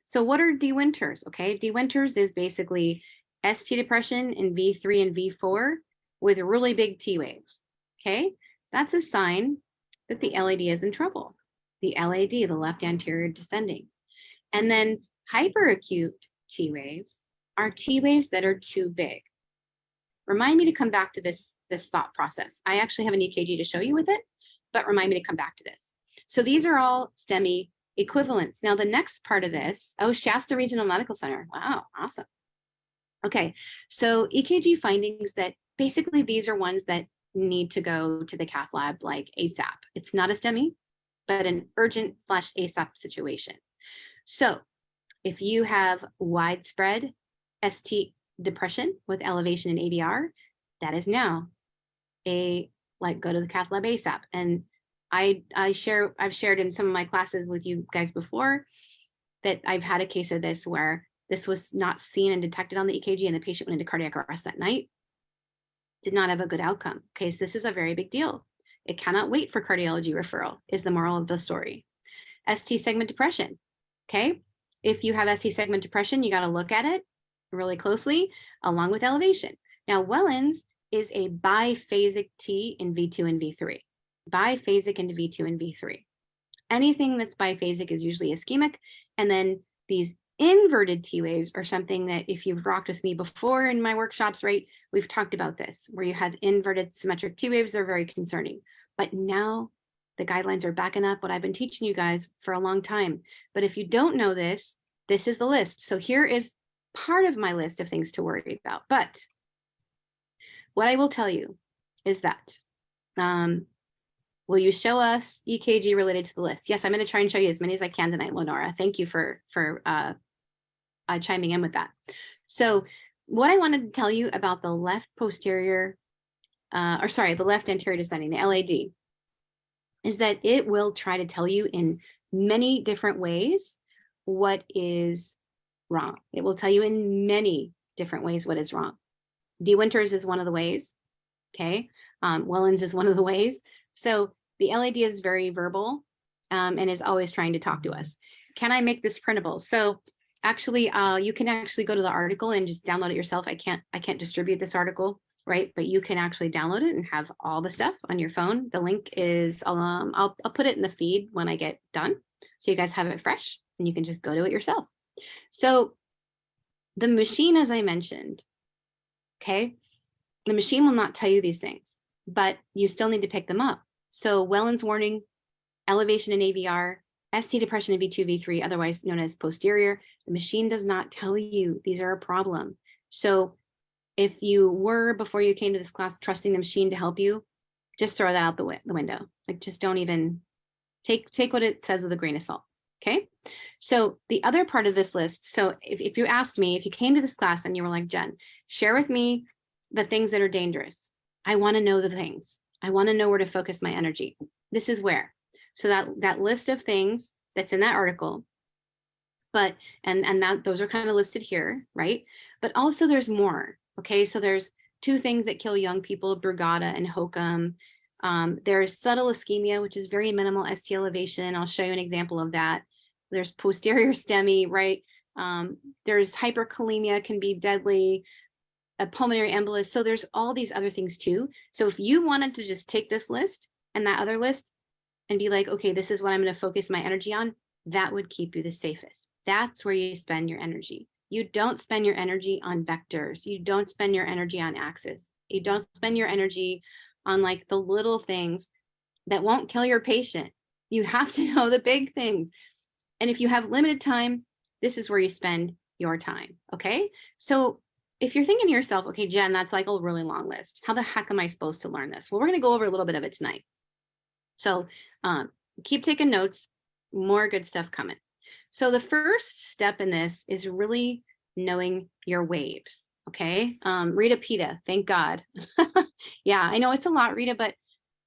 So what are DeWinters? Okay, DeWinters is basically ST depression in V3 and V4 with really big T waves. Okay, that's a sign that the LAD is in trouble. The LAD, the left anterior descending. And then hyperacute T waves are T waves that are too big. Remind me to come back to this thought process. I actually have an EKG to show you with it, but remind me to come back to this. So these are all STEMI equivalents. Now the next part of this, oh, Shasta Regional Medical Center. Wow, awesome. Okay, so EKG findings that basically these are ones that need to go to the cath lab like ASAP. It's not a STEMI, but an urgent / ASAP situation. So if you have widespread ST depression with elevation in AVR, that is now go to the cath lab ASAP. And I've shared in some of my classes with you guys before that I've had a case of this where this was not seen and detected on the EKG and the patient went into cardiac arrest that night. Did not have a good outcome. Okay, so this is a very big deal. It cannot wait for cardiology referral is the moral of the story. ST segment depression. Okay, if you have ST segment depression, you got to look at it really closely along with elevation. Now, Wellens is a biphasic T in V2 and V3. Biphasic into V2 and V3. Anything that's biphasic is usually ischemic. And then these inverted T waves are something that if you've rocked with me before in my workshops, right, we've talked about this, where you have inverted symmetric T waves, they're very concerning. But now the guidelines are backing up what I've been teaching you guys for a long time. But if you don't know this, this is the list. So here is part of my list of things to worry about. But what I will tell you is that, will you show us EKG related to the list? Yes, I'm going to try and show you as many as I can tonight, Lenora. Thank you for chiming in with that. So what I wanted to tell you about the left posterior, the left anterior descending, the LAD, is that it will try to tell you in many different ways what is wrong. It will tell you in many different ways what is wrong. DeWinters is one of the ways, okay? Wellens is one of the ways. So the LAD is very verbal and is always trying to talk to us. Can I make this printable? So actually, you can actually go to the article and just download it yourself. I can't distribute this article, right? But you can actually download it and have all the stuff on your phone. The link is, I'll put it in the feed when I get done. So you guys have it fresh and you can just go to it yourself. So the machine, as I mentioned, okay, the machine will not tell you these things, but you still need to pick them up. So Wellens warning, elevation in AVR, ST depression in V2, V3, otherwise known as posterior. The machine does not tell you these are a problem. So if you were, before you came to this class, trusting the machine to help you, just throw that out the window. Like, just don't even take what it says with a grain of salt. Okay. So the other part of this list, so if you asked me, if you came to this class and you were like, Jen, share with me the things that are dangerous. I want to know the things. I want to know where to focus my energy. This is where. So that list of things that's in that article, but and that those are kind of listed here, right? But also there's more. Okay, so there's two things that kill young people, Brugada and Hokum. There's subtle ischemia, which is very minimal ST elevation. I'll show you an example of that. There's posterior STEMI, right? There's hyperkalemia, can be deadly, a pulmonary embolus. So there's all these other things too. So if you wanted to just take this list and that other list and be like, okay, this is what I'm going to focus my energy on, that would keep you the safest. That's where you spend your energy. You don't spend your energy on vectors. You don't spend your energy on axis. You don't spend your energy on like the little things that won't kill your patient. You have to know the big things. And if you have limited time, this is where you spend your time. Okay. So if you're thinking to yourself, okay, Jen, that's like a really long list. How the heck am I supposed to learn this? Well, we're going to go over a little bit of it tonight. So keep taking notes. more good stuff coming. So the first step in this is really knowing your waves. Okay. Rita Pita, thank God. Yeah, I know it's a lot, Rita, but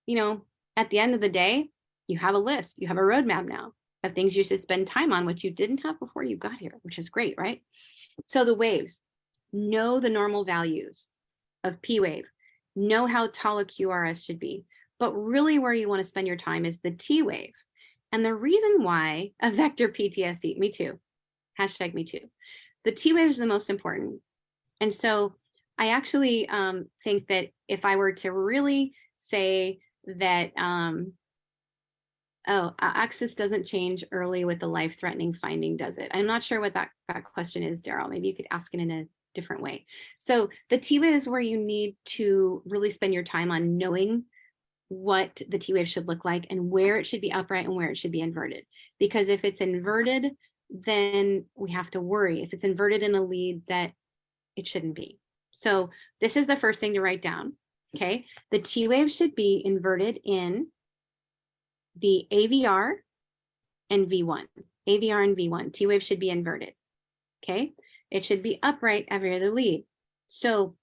you know, at the end of the day, you have a list, you have a roadmap now of things you should spend time on, which you didn't have before you got here, which is great, right? So the waves, know the normal values of P wave, know how tall a QRS should be, but really where you want to spend your time is the T wave. And the reason why a vector PTSD, me too, hashtag me too, the T wave is the most important. And so I actually think that if I were to really say that, axis doesn't change early with the life-threatening finding, does it? I'm not sure what that question is, Daryl. Maybe you could ask it in a different way. So the T wave is where you need to really spend your time on knowing what the T wave should look like and where it should be upright and where it should be inverted. Because if it's inverted, then we have to worry. If it's inverted in a lead, that it shouldn't be. So this is the first thing to write down. Okay, the T wave should be inverted in the AVR and V1. AVR and V1. T wave should be inverted. Okay, it should be upright every other lead. So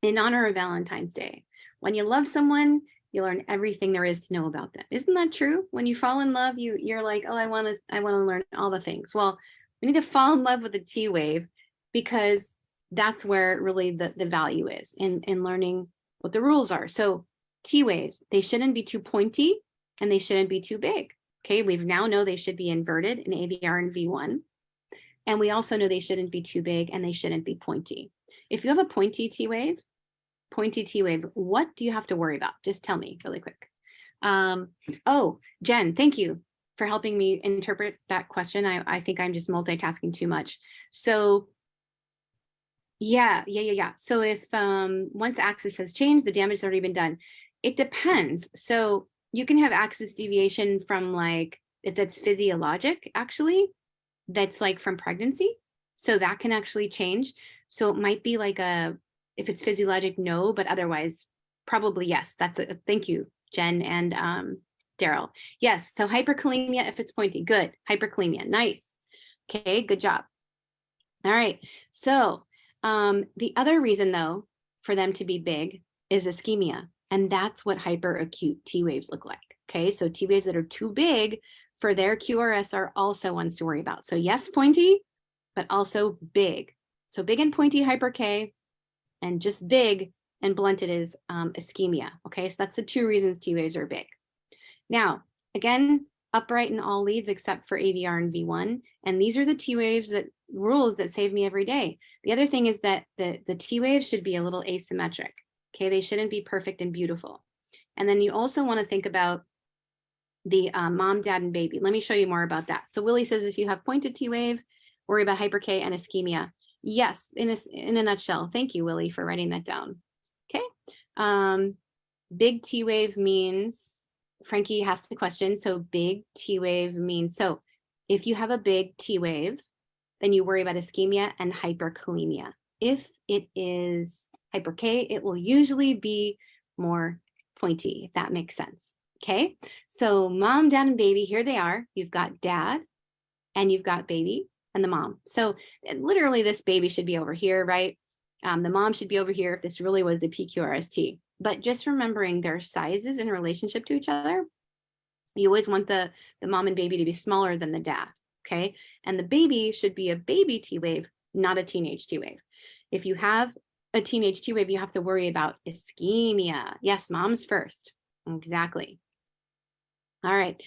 in honor of Valentine's Day, when you love someone, you learn everything there is to know about them. Isn't that true? When you fall in love, you're like, oh, I want to learn all the things. Well, we need to fall in love with the T wave because that's where really the value is in learning what the rules are. So T waves, they shouldn't be too pointy and they shouldn't be too big. Okay, we now know they should be inverted in AVR and V1. And we also know they shouldn't be too big and they shouldn't be pointy. If you have a pointy T wave, what do you have to worry about? Just tell me really quick. Oh, Jen, thank you for helping me interpret that question. I think I'm just multitasking too much. So yeah. So if once axis has changed, the damage has already been done. It depends. So you can have axis deviation from like, if that's physiologic, actually, that's like from pregnancy. So that can actually change. So it might be like if it's physiologic, no, but otherwise, probably yes. That's a thank you, Jen and Daryl. Yes, so hyperkalemia if it's pointy, good. Hyperkalemia, nice. Okay, good job. All right, so the other reason though for them to be big is ischemia, and that's what hyperacute T waves look like. Okay, so T waves that are too big for their QRS are also ones to worry about. So yes, pointy, but also big. So big and pointy hyper K, and just big and blunted is ischemia. Okay, so that's the two reasons T waves are big. Now, again, upright in all leads except for AVR and V1. And these are the T waves rules that save me every day. The other thing is that the T waves should be a little asymmetric. Okay, they shouldn't be perfect and beautiful. And then you also want to think about the mom, dad, and baby. Let me show you more about that. So Willie says if you have pointed T wave, worry about hyper K and ischemia. Yes, in a nutshell. Thank you, Willie, for writing that down. Okay. Big T wave means, Frankie asked the question, so big T wave means, so if you have a big T wave, then you worry about ischemia and hyperkalemia. If it is hyper K, it will usually be more pointy, if that makes sense. Okay, so mom, dad, and baby, here they are. You've got dad and you've got baby and the mom. So literally this baby should be over here, right? The mom should be over here if this really was the PQRST. But just remembering their sizes in relationship to each other, you always want the mom and baby to be smaller than the dad, okay? And the baby should be a baby T wave, not a teenage T wave. If you have a teenage T wave, you have to worry about ischemia. Yes, mom's first. Exactly. All right.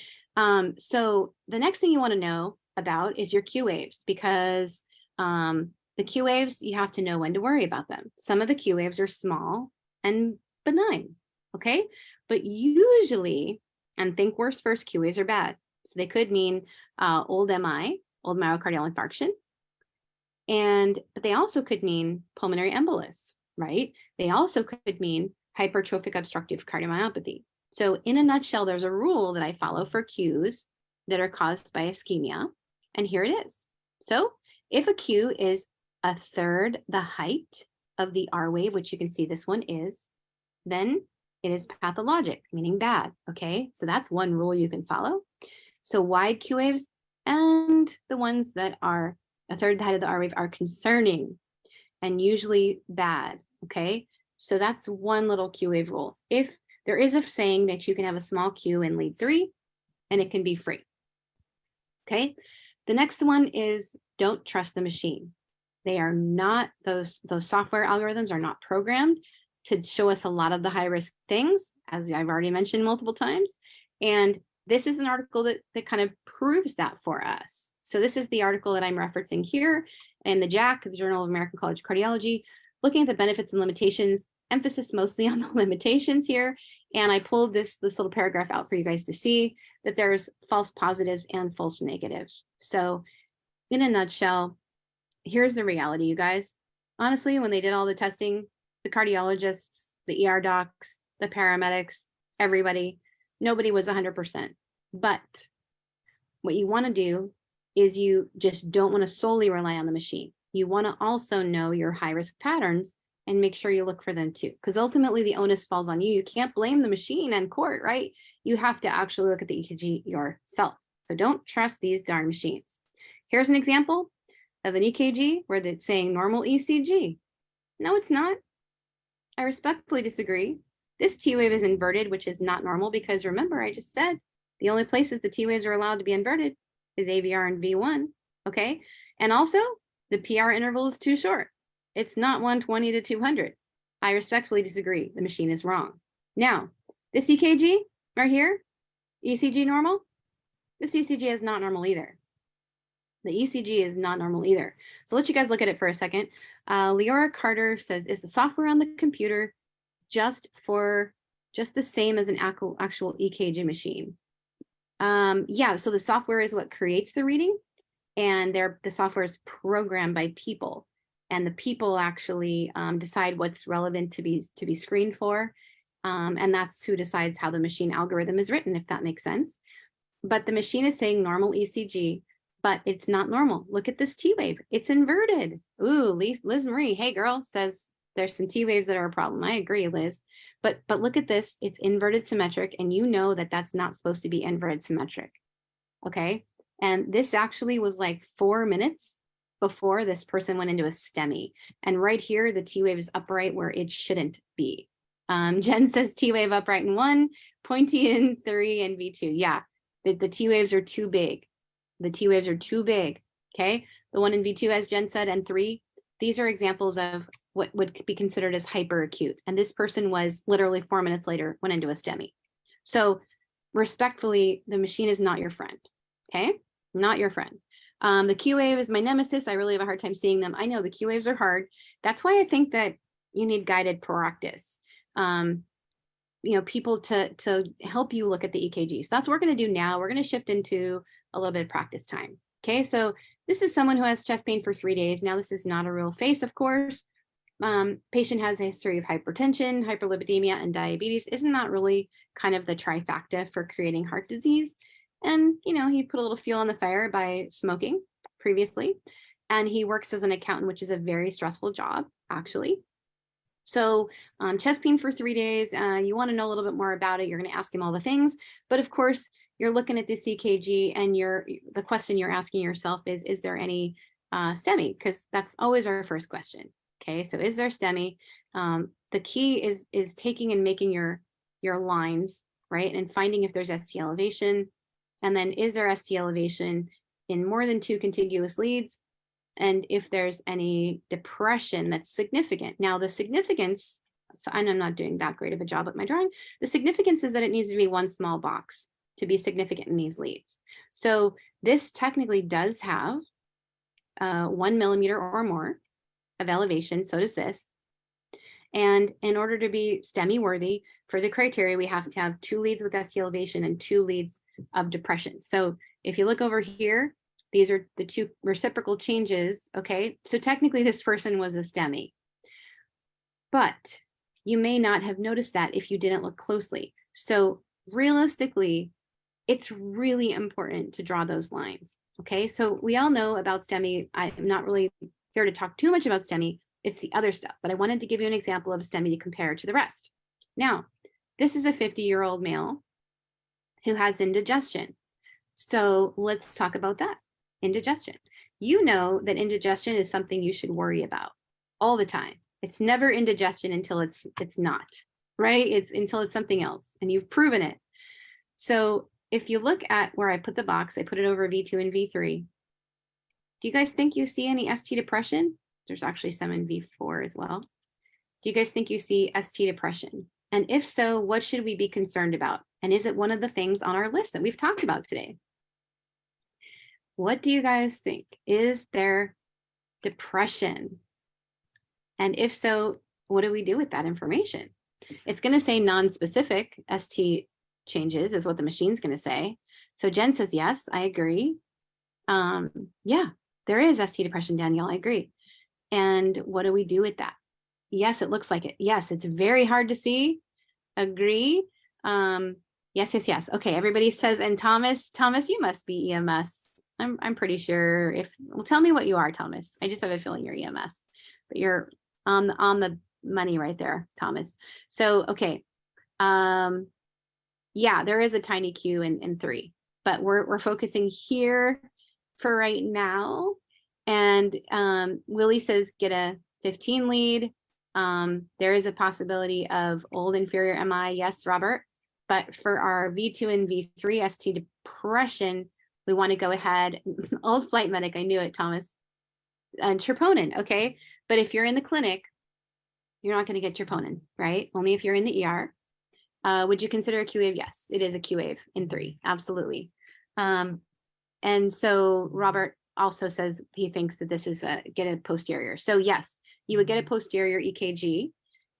So the next thing you want to know about is your Q waves, because the Q waves, you have to know when to worry about them. Some of the Q waves are small and benign, okay? But usually, and think worse first, Q waves are bad. So they could mean old MI, old myocardial infarction. But they also could mean pulmonary embolus, right? They also could mean hypertrophic obstructive cardiomyopathy. So in a nutshell, there's a rule that I follow for Qs that are caused by ischemia, and here it is. So if a Q is a third the height of the R wave, which you can see this one is, then it is pathologic, meaning bad, okay? So that's one rule you can follow. So wide Q waves and the ones that are a third the height of the R wave are concerning and usually bad, okay? So that's one little Q wave rule. If there is a saying that you can have a small Q in lead 3 and it can be free, okay? The next one is don't trust the machine. They are not, those software algorithms are not programmed to show us a lot of the high risk things, as I've already mentioned multiple times. And this is an article that kind of proves that for us. So this is the article that I'm referencing here in the JACC, the Journal of American College of Cardiology, looking at the benefits and limitations, emphasis mostly on the limitations here. And I pulled this little paragraph out for you guys to see that there's false positives and false negatives. So in a nutshell, here's the reality, you guys. Honestly, when they did all the testing, the cardiologists, the ER docs, the paramedics, everybody, nobody was 100%. But what you want to do is you just don't want to solely rely on the machine. You want to also know your high risk patterns and make sure you look for them too, because ultimately the onus falls on you. You can't blame the machine in court, right? You have to actually look at the EKG yourself. So don't trust these darn machines. Here's an example of an EKG where it's saying normal ECG. No, it's not. I respectfully disagree. This T wave is inverted, which is not normal because remember, I just said the only places the T waves are allowed to be inverted is AVR and V1, okay? And also the PR interval is too short. It's not 120 to 200. I respectfully disagree. The machine is wrong. Now, this EKG right here, ECG normal, this ECG is not normal either. The ECG is not normal either. So let you guys look at it for a second. Leora Carter says, is the software on the computer just the same as an actual EKG machine? Yeah, so the software is what creates the reading, and the software is programmed by people, and the people actually decide what's relevant to be screened for, and that's who decides how the machine algorithm is written, if that makes sense. But the machine is saying normal ECG, but it's not normal. Look at this T wave. It's inverted. Ooh, Liz Marie, hey girl, says there's some T waves that are a problem. I agree, Liz. But look at this. It's inverted symmetric, and you know that that's not supposed to be inverted symmetric. Okay. And this actually was like 4 minutes before this person went into a STEMI. And right here, the T wave is upright where it shouldn't be. Jen says T wave upright in 1, pointy in 3, and V2. Yeah, the T waves are too big. The T waves are too big. Okay. The 1 in V2, as Jen said, and 3, these are examples of what would be considered as hyperacute. And this person was literally 4 minutes later went into a STEMI. So respectfully, the machine is not your friend. Okay. Not your friend. The Q wave is my nemesis. I really have a hard time seeing them. I know the Q waves are hard. That's why I think that you need guided practice. People to help you look at the EKG. So that's what we're going to do now. We're going to shift into a little bit of practice time. Okay, so this is someone who has chest pain for 3 days. Now, this is not a real face, of course. Patient has a history of hypertension, hyperlipidemia, and diabetes. Isn't that really kind of the trifecta for creating heart disease? And, he put a little fuel on the fire by smoking previously. And he works as an accountant, which is a very stressful job, actually. So chest pain for 3 days, you want to know a little bit more about it. You're going to ask him all the things. But of course, you're looking at this EKG and the question you're asking yourself is there any STEMI? Because that's always our first question. Okay, so is there STEMI? The key is taking and making your lines, right? And finding if there's ST elevation. And then is there ST elevation in more than 2 contiguous leads? And if there's any depression that's significant. Now the significance, and I'm not doing that great of a job at my drawing, the significance is that it needs to be 1 small box to be significant in these leads. So this technically does have 1 millimeter or more of elevation, so does this. And in order to be STEMI worthy, for the criteria, we have to have 2 leads with ST elevation and 2 leads of depression. So if you look over here, these are the 2 reciprocal changes, okay? So technically this person was a STEMI, but you may not have noticed that if you didn't look closely. So realistically, it's really important to draw those lines, okay? So we all know about STEMI. I'm not really here to talk too much about STEMI. It's the other stuff, but I wanted to give you an example of STEMI to compare to the rest. Now, this is a 50-year-old male who has indigestion. So let's talk about that. Indigestion. You know that indigestion is something you should worry about all the time. It's never indigestion until it's not, right? It's until it's something else, and you've proven it. So if you look at where I put the box, I put it over V2 and V3. Do you guys think you see any ST depression? There's actually some in V4 as well. Do you guys think you see ST depression? And if so, what should we be concerned about? And is it one of the things on our list that we've talked about today? What do you guys think? Is there depression? And if so, what do we do with that information? It's going to say non-specific ST changes is what the machine's going to say. So Jen says, yes, I agree. Yeah, there is ST depression, Danielle, I agree. And what do we do with that? Yes, it looks like it. Yes, it's very hard to see. Agree. Yes. Okay, everybody says, and Thomas, you must be EMS. I'm pretty sure well, tell me what you are, Thomas. I just have a feeling you're EMS, but you're on the money right there, Thomas. So, okay. Yeah, there is a tiny Q in 3, but we're focusing here for right now. And Willie says get a 15 lead. There is a possibility of old inferior MI. Yes, Robert. But for our V2 and V3 ST depression, we want to go ahead. Old flight medic, I knew it, Thomas. And troponin, okay. But if you're in the clinic, you're not going to get troponin, right? Only if you're in the ER. Would you consider a Q wave? Yes, it is a Q wave in 3, absolutely. And so Robert also says he thinks that this is get a posterior. So yes, you would get a posterior EKG,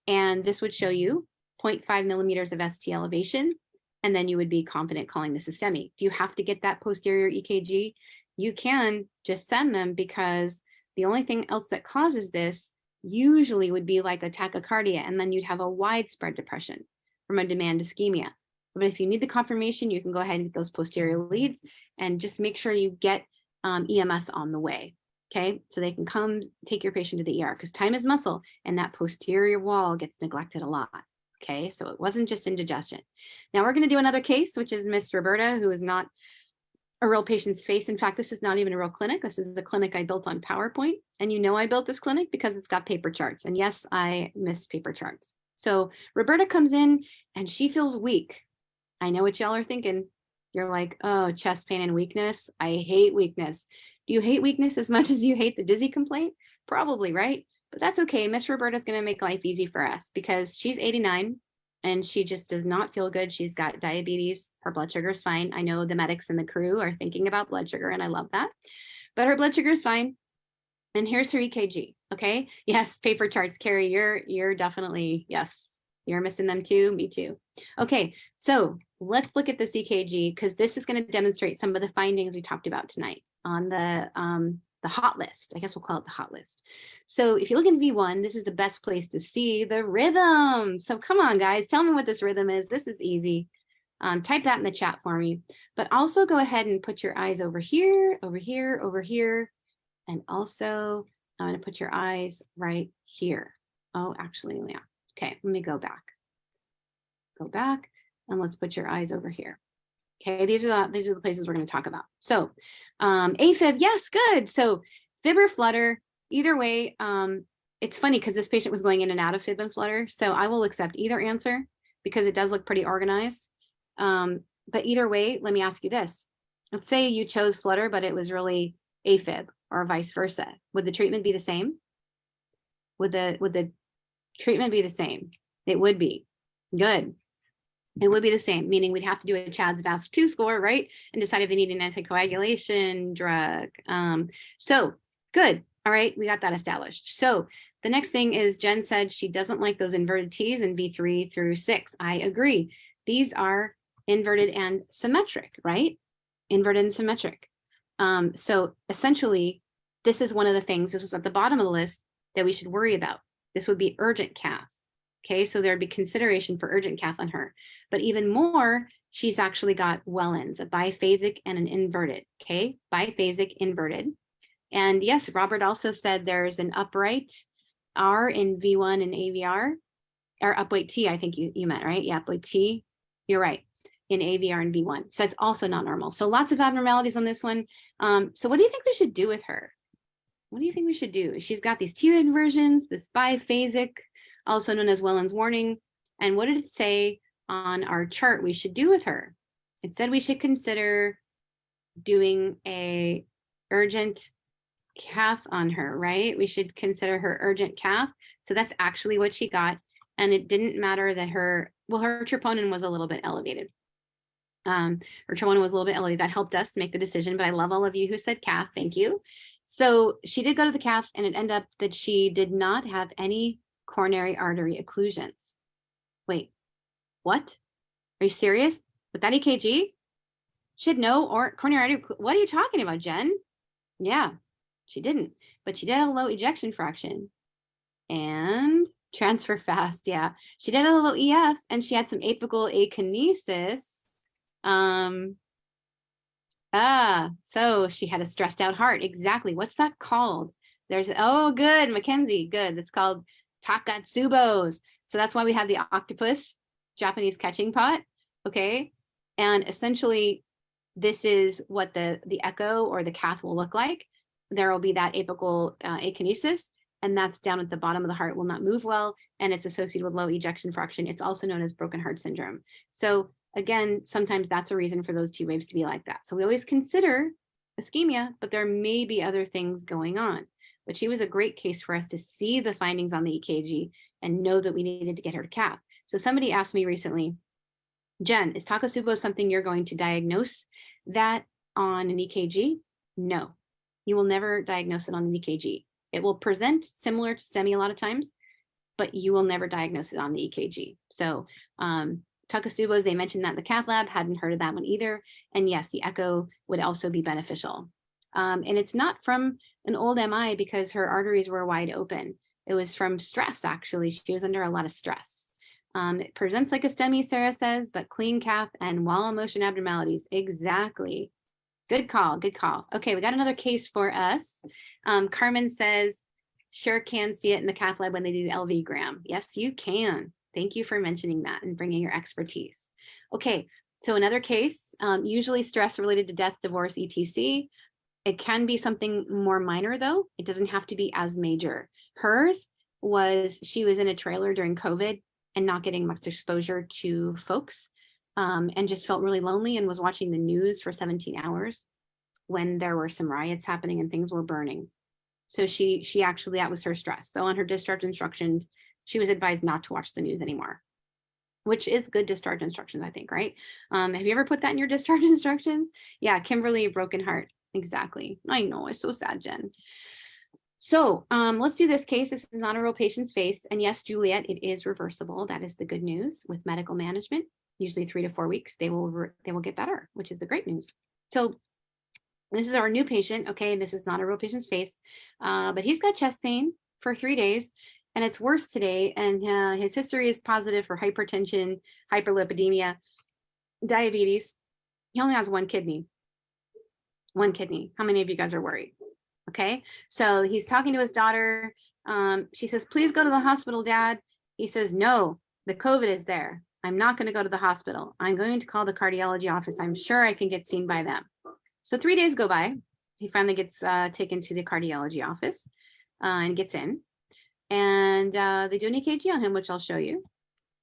and this would show you 0.5 millimeters of ST elevation, and then you would be confident calling this a STEMI. If you have to get that posterior EKG, you can just send them, because the only thing else that causes this usually would be like a tachycardia, and then you'd have a widespread depression from a demand ischemia. But if you need the confirmation, you can go ahead and get those posterior leads, and just make sure you get EMS on the way, okay? So they can come take your patient to the ER, because time is muscle, and that posterior wall gets neglected a lot, okay? So it wasn't just indigestion. Now we're gonna do another case, which is Miss Roberta, who is not a real patient's face. In fact, this is not even a real clinic. This is the clinic I built on PowerPoint. And you know I built this clinic because it's got paper charts. And yes, I miss paper charts. So Roberta comes in and she feels weak. I know what y'all are thinking. You're like, oh, chest pain and weakness. I hate weakness. Do you hate weakness as much as you hate the dizzy complaint? Probably, right? But that's okay. Miss Roberta's going to make life easy for us, because she's 89 and she just does not feel good. She's got diabetes. Her blood sugar is fine. I know the medics and the crew are thinking about blood sugar, and I love that. But her blood sugar is fine. And here's her EKG. Okay. Yes, paper charts, Carrie, you're definitely, yes, you're missing them too. Me too. Okay, so let's look at this EKG, because this is going to demonstrate some of the findings we talked about tonight on the hot list. I guess we'll call it the hot list. So if you look in V1, this is the best place to see the rhythm. So come on, guys, tell me what this rhythm is. This is easy. Type that in the chat for me. But also go ahead and put your eyes over here, over here, over here. And also, I'm going to put your eyes right here. Oh, actually, yeah. Okay, let me go back. Go back, and let's put your eyes over here. Okay, these are the places we're going to talk about. So, AFib, yes, good. So, fib or flutter, either way. It's funny because this patient was going in and out of fib and flutter, so I will accept either answer because it does look pretty organized. But either way, let me ask you this. Let's say you chose flutter, but it was really AFib, or vice versa. Would the treatment be the same? Would the treatment be the same? It would be. Good. It would be the same, meaning we'd have to do a CHADS VASC-2 score, right? And decide if they need an anticoagulation drug. So good. All right, we got that established. So the next thing is Jen said she doesn't like those inverted T's in V3 through 6. I agree. These are inverted and symmetric, right? Inverted and symmetric. So essentially, this is one of the things, this was at the bottom of the list, that we should worry about. This would be urgent cath. Okay, so there'd be consideration for urgent cath on her. But even more, she's actually got Wellens, a biphasic and an inverted. Okay, biphasic, inverted. And yes, Robert also said there's an upright R in V1 and AVR, or upright T, I think you meant, right? Yeah, upright T. You're right. in AVR and B1. So that's also not normal. So lots of abnormalities on this one. So what do you think we should do with her? What do you think we should do? She's got these T inversions, this biphasic, also known as Wellens warning. And what did it say on our chart we should do with her? It said we should consider doing a urgent cath on her, right? We should consider her urgent cath. So that's actually what she got. And it didn't matter that her troponin was a little bit elevated. Her troponin was a little bit elevated. That helped us make the decision, but I love all of you who said cath. Thank you. So she did go to the cath, and it ended up that she did not have any coronary artery occlusions. Wait, what? Are you serious? With that EKG? She had no coronary artery. What are you talking about, Jen? Yeah, she didn't, but she did have a low ejection fraction and transfer fast. Yeah, she did have a low EF, and she had some apical akinesis. So she had a stressed out heart. Exactly. What's that called? There's, oh, good, Mackenzie, good. It's called Takatsubos. So that's why we have the octopus, Japanese catching pot. Okay. And essentially, this is what the echo or the cath will look like. There will be that apical akinesis, and that's down at the bottom of the heart, will not move well, and it's associated with low ejection fraction. It's also known as broken heart syndrome. So again, sometimes that's a reason for those T waves to be like that. So we always consider ischemia, but there may be other things going on. But she was a great case for us to see the findings on the EKG and know that we needed to get her to cath. So somebody asked me recently, Jen, is Takotsubo something you're going to diagnose that on an EKG? No, you will never diagnose it on an EKG. It will present similar to STEMI a lot of times, but you will never diagnose it on the EKG. So Takotsubo's, they mentioned that in the cath lab, hadn't heard of that one either. And yes, the echo would also be beneficial. And it's not from an old MI because her arteries were wide open. It was from stress, actually. She was under a lot of stress. It presents like a STEMI, Sarah says, but clean cath and wall motion abnormalities. Exactly. Good call, good call. Okay, we got another case for us. Carmen says, sure can see it in the cath lab when they do the LV gram. Yes, you can. Thank you for mentioning that and bringing your expertise. Okay, so another case, usually stress related to death, divorce, etc. It can be something more minor though. It doesn't have to be as major. Hers was, she was in a trailer during COVID and not getting much exposure to folks, and just felt really lonely and was watching the news for 17 hours when there were some riots happening and things were burning. So she actually, that was her stress. So on her discharge instructions, she was advised not to watch the news anymore, which is good discharge instructions, I think, right? Have you ever put that in your discharge instructions? Yeah, Kimberly, broken heart. Exactly. I know, it's so sad, Jen. So let's do this case. This is not a real patient's face. And yes, Juliet, it is reversible. That is the good news with medical management. Usually 3 to 4 weeks, they will get better, which is the great news. So this is our new patient. Okay, this is not a real patient's face, but he's got chest pain for 3 days. And it's worse today. And his history is positive for hypertension, hyperlipidemia, diabetes. He only has one kidney. One kidney. How many of you guys are worried? Okay, so he's talking to his daughter. She says, please go to the hospital, Dad. He says, no, the COVID is there. I'm not going to go to the hospital. I'm going to call the cardiology office. I'm sure I can get seen by them. So 3 days go by. He finally gets taken to the cardiology office and gets in. And they do an EKG on him, which I'll show you.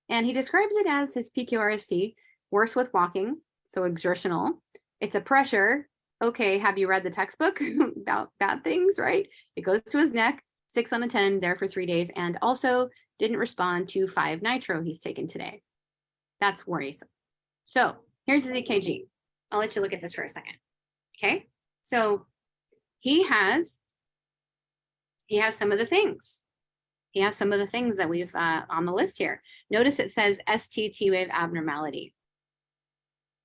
And he describes it as his PQRST, worse with walking, so exertional. It's a pressure. Okay, have you read the textbook about bad things, right? It goes to his neck, 6 on a 10, there for 3 days, and also didn't respond to 5 nitro he's taken today. That's worrisome. So here's his EKG. I'll let you look at this for a second. Okay, so he has some of the things. He has some of the things that we've on the list here. Notice it says ST wave abnormality.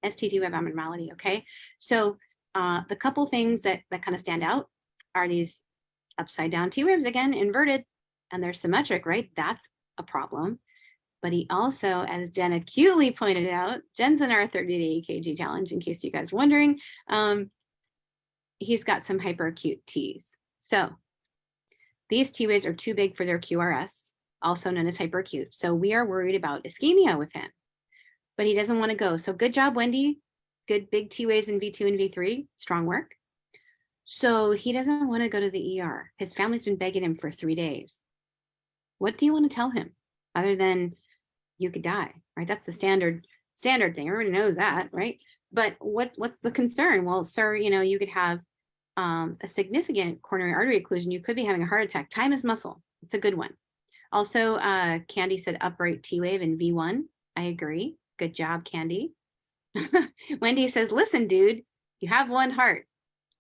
ST wave abnormality, okay? So the couple things that kind of stand out are these upside down T waves, again, inverted, and they're symmetric, right? That's a problem. But he also, as Jen acutely pointed out, Jen's in our 30-day EKG challenge, in case you guys are wondering, he's got some hyperacute Ts. So these T waves are too big for their QRS, also known as hyperacute. So we are worried about ischemia with him. but he doesn't want to go. So good job, Wendy. Good big T waves in V2 and V3. Strong work. So he doesn't want to go to the ER. His family's been begging him for 3 days. What do you want to tell him other than you could die, right? That's the standard thing. Everybody knows that, right? But what's the concern? Well, sir, you could have a significant coronary artery occlusion. You could be having a heart attack. Time is muscle. It's a good one. Also, Candy said upright T wave in V1. I agree. Good job, Candy. Wendy says, listen, dude, you have one heart.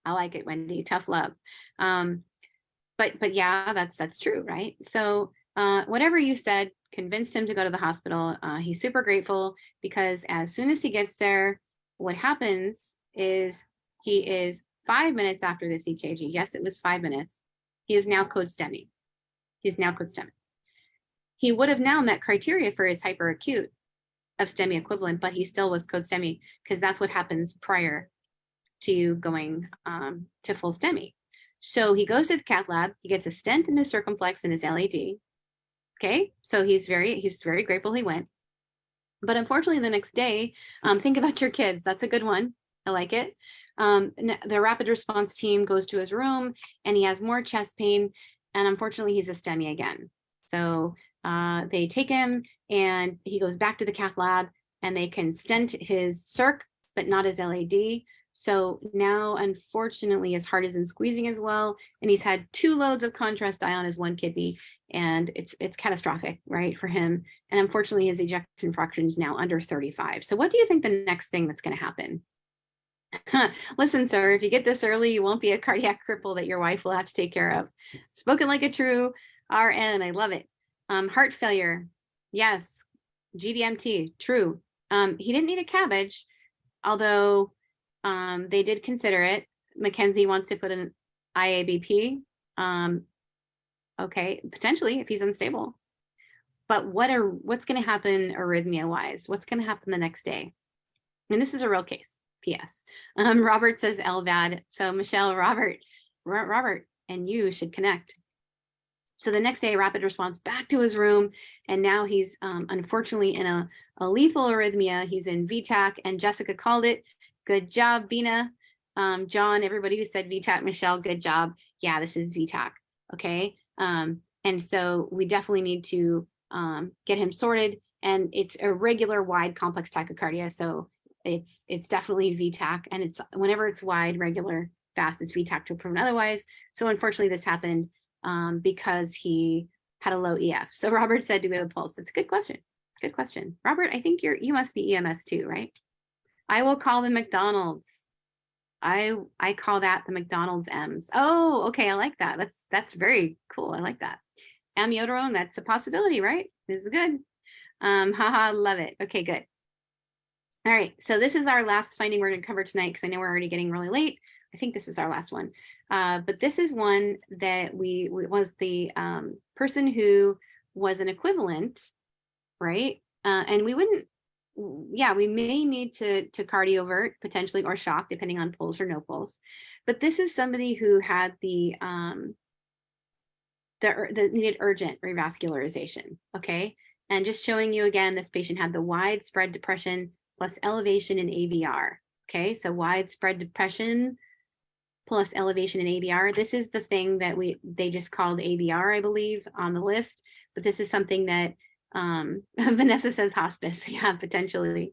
I like it, Wendy. Tough love. But yeah, that's true, right? So whatever you said convinced him to go to the hospital. He's super grateful because as soon as he gets there, what happens is he is 5 minutes after this EKG. Yes, it was 5 minutes. He is now code STEMI. He would have now met criteria for his hyperacute of STEMI equivalent, but he still was code STEMI because that's what happens prior to going to full STEMI. So he goes to the cath lab, he gets a stent in his circumflex and his LAD. Okay, so he's very grateful he went. But unfortunately, the next day, think about your kids. That's a good one. I like it. The rapid response team goes to his room and he has more chest pain. And unfortunately, he's a STEMI again. So they take him and he goes back to the cath lab and they can stent his circ, but not his LAD. So now, unfortunately, his heart isn't squeezing as well. And he's had 2 loads of contrast dye on his one kidney. And it's catastrophic, right, for him. And unfortunately, his ejection fraction is now under 35. So what do you think the next thing that's going to happen? Listen, sir, if you get this early, you won't be a cardiac cripple that your wife will have to take care of. Spoken like a true RN. I love it. Heart failure. Yes. GDMT. True. He didn't need a cabbage, although they did consider it. Mackenzie wants to put an IABP. Okay, potentially if he's unstable. But what's going to happen arrhythmia-wise? What's going to happen the next day? And this is a real case. P.S. Robert says LVAD. So Michelle, Robert, and you should connect. So the next day, rapid response back to his room, and now he's unfortunately in a lethal arrhythmia. He's in VTAC, and Jessica called it. Good job, Bina. John, everybody who said VTAC, Michelle, good job. Yeah, this is VTAC. Okay. And so we definitely need to get him sorted, and it's a regular wide complex tachycardia. So it's definitely VTAC, and it's whenever it's wide, regular, fast, it's VTAC to prevent otherwise. So unfortunately this happened because he had a low EF. So Robert said, do we have a pulse? That's a good question. Good question. Robert, I think you must be EMS too, right? I will call the McDonald's. I call that the McDonald's M's. Oh, okay. I like that. That's very cool. I like that. Amiodarone, that's a possibility, right? This is good. Haha, love it. Okay, good. All right. So this is our last finding we're going to cover tonight because I know we're already getting really late. I think this is our last one. But this is one that we was the person who was an equivalent, right? And we wouldn't, yeah, we may need to cardiovert potentially or shock depending on pulse or no pulse. But this is somebody who had the needed urgent revascularization, okay? And just showing you again, this patient had the widespread depression plus elevation in AVR, okay? So widespread depression plus elevation in AVR. This is the thing that they just called AVR, I believe, on the list, but this is something that Vanessa says hospice, yeah, potentially.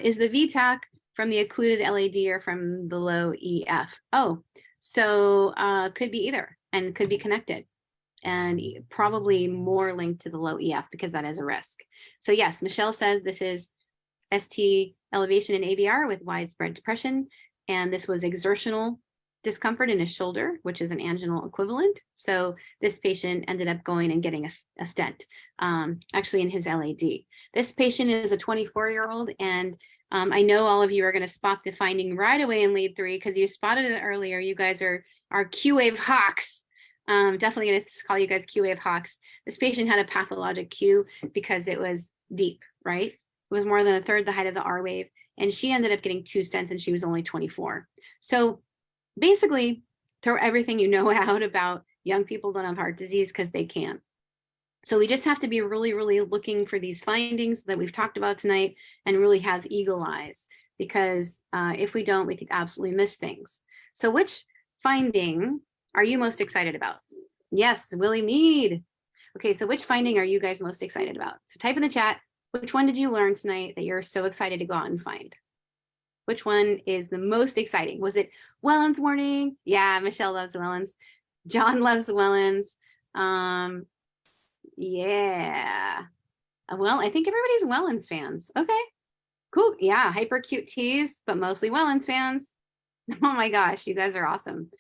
Is the VTAC from the occluded LAD or from the low EF? Oh, so could be either and could be connected, and probably more linked to the low EF because that is a risk. So yes, Michelle says this is ST elevation in AVR with widespread depression, and this was exertional discomfort in his shoulder, which is an anginal equivalent. So this patient ended up going and getting a stent, actually in his LAD. This patient is a 24-year-old, and I know all of you are going to spot the finding right away in lead 3 because you spotted it earlier. You guys are Q-wave hawks. Definitely going to call you guys Q-wave hawks. This patient had a pathologic Q because it was deep, right? It was more than a third the height of the R wave, and she ended up getting 2 stents, and she was only 24. So basically, throw everything you know out about young people don't have heart disease because they can't. So we just have to be really, really looking for these findings that we've talked about tonight and really have eagle eyes, because if we don't, we could absolutely miss things. So which finding are you most excited about? Yes, Willie Mead. Okay, so which finding are you guys most excited about? So type in the chat, which one did you learn tonight that you're so excited to go out and find? Which one is the most exciting? Was it Wellens warning? Yeah, Michelle loves Wellens. John loves Wellens. Yeah. Well, I think everybody's Wellens fans. Okay, cool. Yeah, hyper cute teas, but mostly Wellens fans. Oh my gosh, you guys are awesome.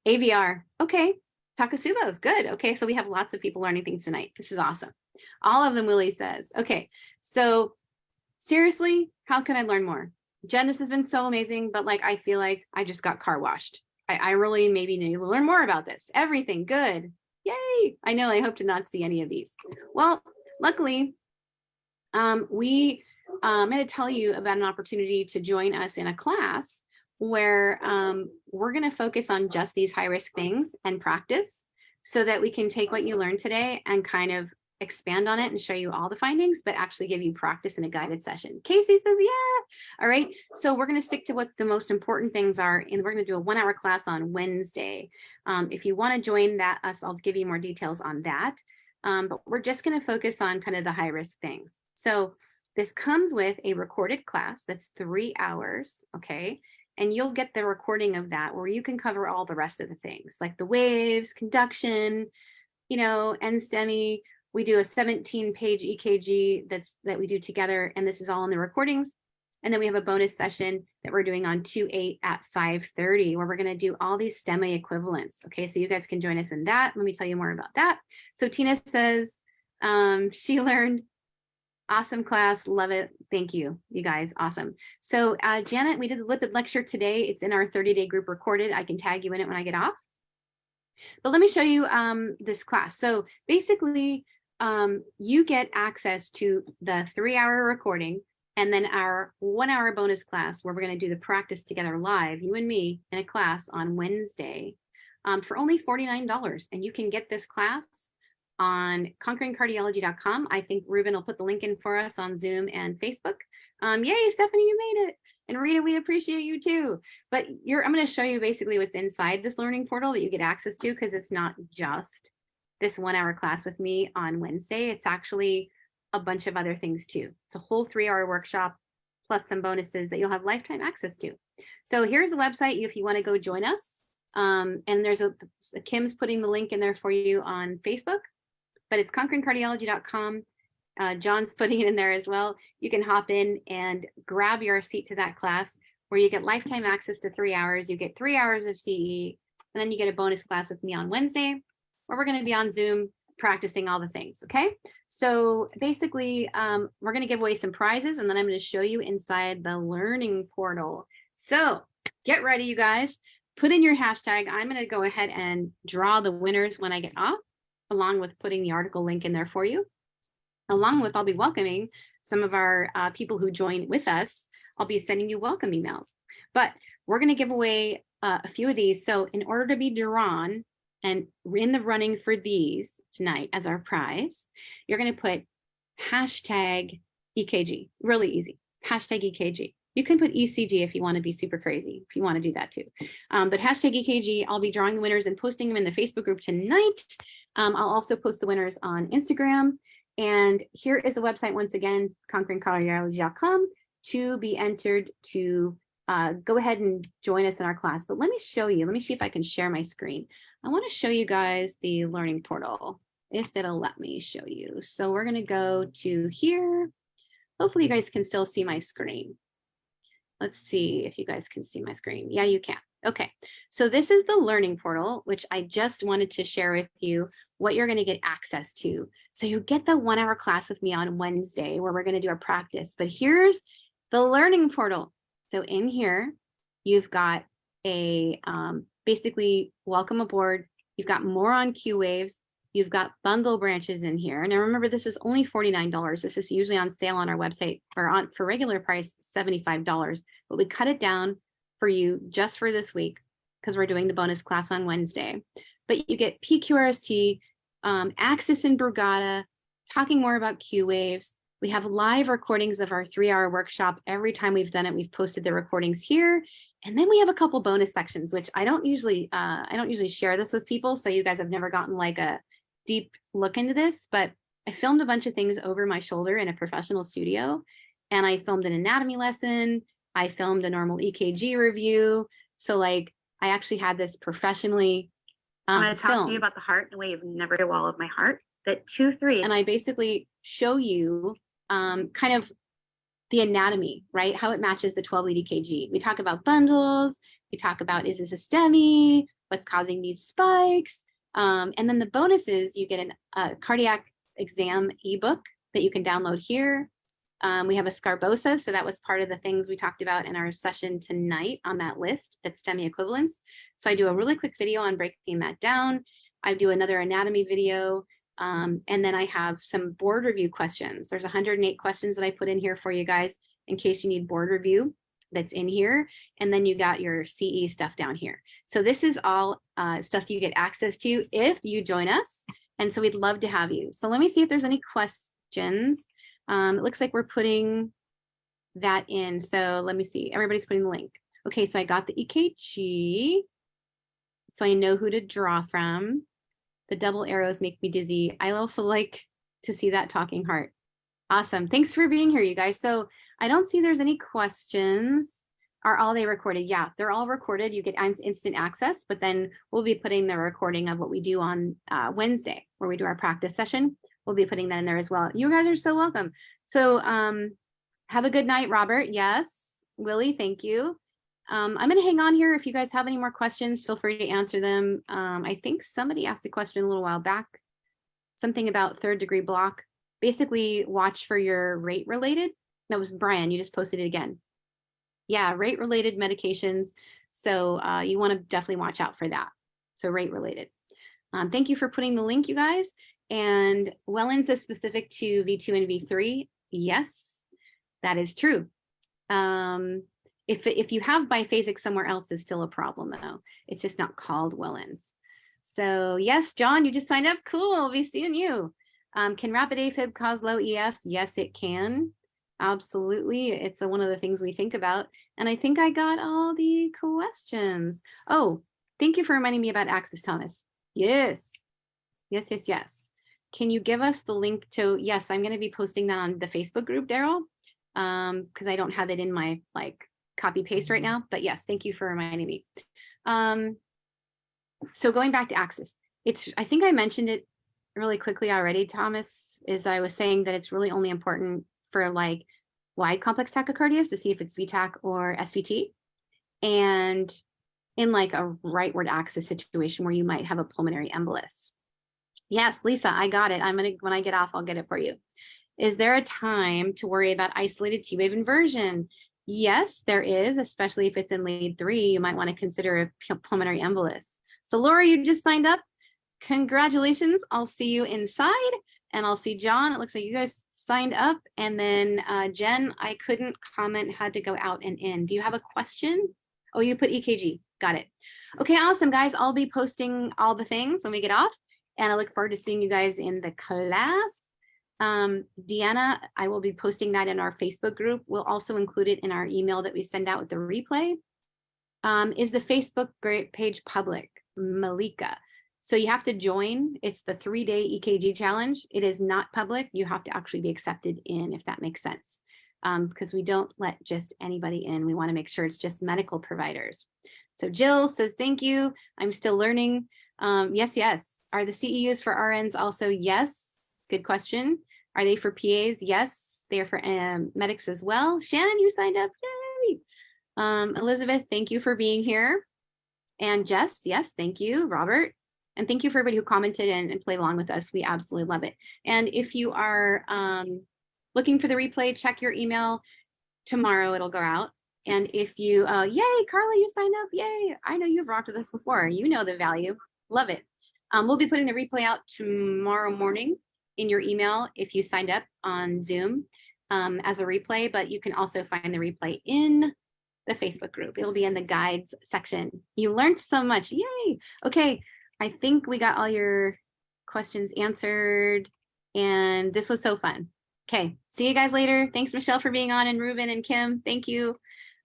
AVR. Okay. Takasubos. Good. Okay, so we have lots of people learning things tonight. This is awesome. All of them, Willie says. Okay, so seriously, how can I learn more? Jen, this has been so amazing, but like I feel like I just got car washed. I really maybe need to learn more about this. Everything good. Yay. I know, I hope to not see any of these. Well, luckily, I'm going to tell you about an opportunity to join us in a class where we're going to focus on just these high risk things and practice so that we can take what you learned today and kind of expand on it and show you all the findings, but actually give you practice in a guided session. Casey says, yeah. All right. So we're going to stick to what the most important things are, and we're going to do a 1-hour class on Wednesday. If you want to join that, I'll give you more details on that. But we're just going to focus on kind of the high risk things. So this comes with a recorded class that's 3 hours. Okay. And you'll get the recording of that where you can cover all the rest of the things like the waves, conduction, and STEMI. We do a 17-page EKG that we do together, and this is all in the recordings. And then we have a bonus session that we're doing on 2/8 at 5:30, where we're going to do all these STEMI equivalents. Okay, so you guys can join us in that. Let me tell you more about that. So Tina says she learned. Awesome class, love it. Thank you, you guys, awesome. So Janet, we did the lipid lecture today. It's in our 30-day group recorded. I can tag you in it when I get off. But let me show you this class. So basically, you get access to the 3-hour recording and then our 1-hour bonus class where we're going to do the practice together live, you and me, in a class on Wednesday for only $49. And you can get this class on conqueringcardiology.com. I think Ruben will put the link in for us on Zoom and Facebook. Yay, Stephanie, you made it. And Rita, we appreciate you too. But I'm going to show you basically what's inside this learning portal that you get access to, because it's not just this 1-hour class with me on Wednesday. It's actually a bunch of other things too. It's a whole 3-hour workshop plus some bonuses that you'll have lifetime access to. So here's the website if you want to go join us. And there's Kim's putting the link in there for you on Facebook, but it's conqueringcardiology.com. John's putting it in there as well. You can hop in and grab your seat to that class where you get lifetime access to 3 hours. You get 3 hours of CE, and then you get a bonus class with me on Wednesday, where we're going to be on Zoom practicing all the things. Okay. So basically, we're going to give away some prizes, and then I'm going to show you inside the learning portal. So get ready, you guys. Put in your hashtag. I'm going to go ahead and draw the winners when I get off, along with putting the article link in there for you. Along with, I'll be welcoming some of our people who join with us. I'll be sending you welcome emails. But we're going to give away a few of these. So in order to be drawn and in the running for these tonight as our prize, you're going to put hashtag EKG. Really easy. Hashtag EKG. You can put ECG if you want to be super crazy, if you want to do that too. But hashtag EKG, I'll be drawing the winners and posting them in the Facebook group tonight. I'll also post the winners on Instagram. And here is the website once again, conqueringcardiology.com, to be entered to go ahead and join us in our class. But let me show you, let me see if I can share my screen. I want to show you guys the learning portal, if it'll let me show you. So we're going to go to here. Hopefully you guys can still see my screen. Let's see if you guys can see my screen. Yeah, you can. Okay, so this is the learning portal, which I just wanted to share with you what you're going to get access to. So you get the 1-hour class with me on Wednesday where we're going to do our practice, but here's the learning portal. So in here, you've got a basically welcome aboard. You've got more on Q waves. You've got bundle branches in here. Now remember, this is only $49. This is usually on sale on our website for regular price, $75, but we cut it down for you just for this week because we're doing the bonus class on Wednesday. But you get PQRST, Axis and Brugada, talking more about Q waves. We have live recordings of our 3-hour workshop. Every time we've done it, we've posted the recordings here. And then we have a couple bonus sections, which I don't usually share this with people. So you guys have never gotten like a deep look into this, but I filmed a bunch of things over my shoulder in a professional studio. And I filmed an anatomy lesson. I filmed a normal EKG review. So like, I actually had this professionally
I'm going to talk to you about the heart in a way you've never heard all of my heart. That 2-3.
And I basically show you kind of the anatomy, right? How it matches the 12-lead EKG. We talk about bundles. We talk about, is this a STEMI? What's causing these spikes? And then the bonuses, you get a cardiac exam ebook that you can download here. We have a scarbosa, so that was part of the things we talked about in our session tonight on that list, that's STEMI equivalents. So I do a really quick video on breaking that down. I do another anatomy video, and then I have some board review questions. There's 108 questions that I put in here for you guys in case you need board review that's in here. And then you got your CE stuff down here. So this is all stuff you get access to if you join us. And so we'd love to have you. So let me see if there's any questions. It looks like we're putting that in. So let me see. Everybody's putting the link. Okay, so I got the EKG. So I know who to draw from. The double arrows make me dizzy. I also like to see that talking heart. Awesome. Thanks for being here, you guys. So I don't see there's any questions. Are all they recorded? Yeah, they're all recorded. You get instant access, but then we'll be putting the recording of what we do on Wednesday, where we do our practice session. We'll be putting that in there as well. You guys are so welcome. So have a good night, Robert. Yes. Willie, thank you. I'm going to hang on here. If you guys have any more questions, feel free to answer them. I think somebody asked a question a little while back, something about 3rd degree block. Basically, watch for your rate related. That was Brian. You just posted it again. Yeah, rate related medications. So you want to definitely watch out for that. So rate related. Thank you for putting the link, you guys. And Wellens is specific to V2 and V3. Yes, that is true. If you have biphasic somewhere else, it's still a problem though. It's just not called Wellens. So yes, John, you just signed up. Cool, I'll be seeing you. Can rapid AFib cause low EF? Yes, it can. Absolutely. It's one of the things we think about. And I think I got all the questions. Oh, thank you for reminding me about Axis, Thomas. Yes. Yes, yes, yes. Can you give us the link to, yes, I'm going to be posting that on the Facebook group, Daryl, because I don't have it in my like copy paste right now. But yes, thank you for reminding me. So going back to Axis, I think I mentioned it really quickly already, Thomas, is that I was saying that it's really only important for like wide complex tachycardias to see if it's VTach or SVT. And in like a rightward axis situation where you might have a pulmonary embolus. Yes, Lisa, I got it. When I get off, I'll get it for you. Is there a time to worry about isolated T-wave inversion? Yes, there is, especially if it's in lead 3, you might want to consider a pulmonary embolus. So Laura, you just signed up. Congratulations. I'll see you inside and I'll see John. It looks like you guys signed up. And then Jen, I couldn't comment, had to go out and in. Do you have a question? Oh, you put EKG. Got it. Okay, awesome, guys. I'll be posting all the things when we get off. And I look forward to seeing you guys in the class. Deanna, I will be posting that in our Facebook group. We'll also include it in our email that we send out with the replay. Is the Facebook page public? Malika. So you have to join. It's the 3-day EKG challenge. It is not public. You have to actually be accepted in, if that makes sense. Because we don't let just anybody in. We want to make sure it's just medical providers. So Jill says, thank you. I'm still learning. Yes, yes. Are the CEUs for RNs also? Yes. Good question. Are they for PAs? Yes. They are for medics as well. Shannon, you signed up. Yay. Elizabeth, thank you for being here. And Jess, yes, thank you. Robert. And thank you for everybody who commented and played along with us. We absolutely love it. And if you are looking for the replay, check your email. Tomorrow it'll go out. And if you, yay, Carla, you signed up. Yay. I know you've rocked with us before. You know the value. Love it. We'll be putting the replay out tomorrow morning in your email if you signed up on Zoom as a replay, but you can also find the replay in the Facebook group. It'll be in the guides section. You learned so much. Yay. Okay. I think we got all your questions answered. And this was so fun. Okay, see you guys later. Thanks, Michelle, for being on, and Ruben and Kim. Thank you.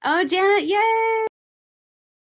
Oh, Janet, yay!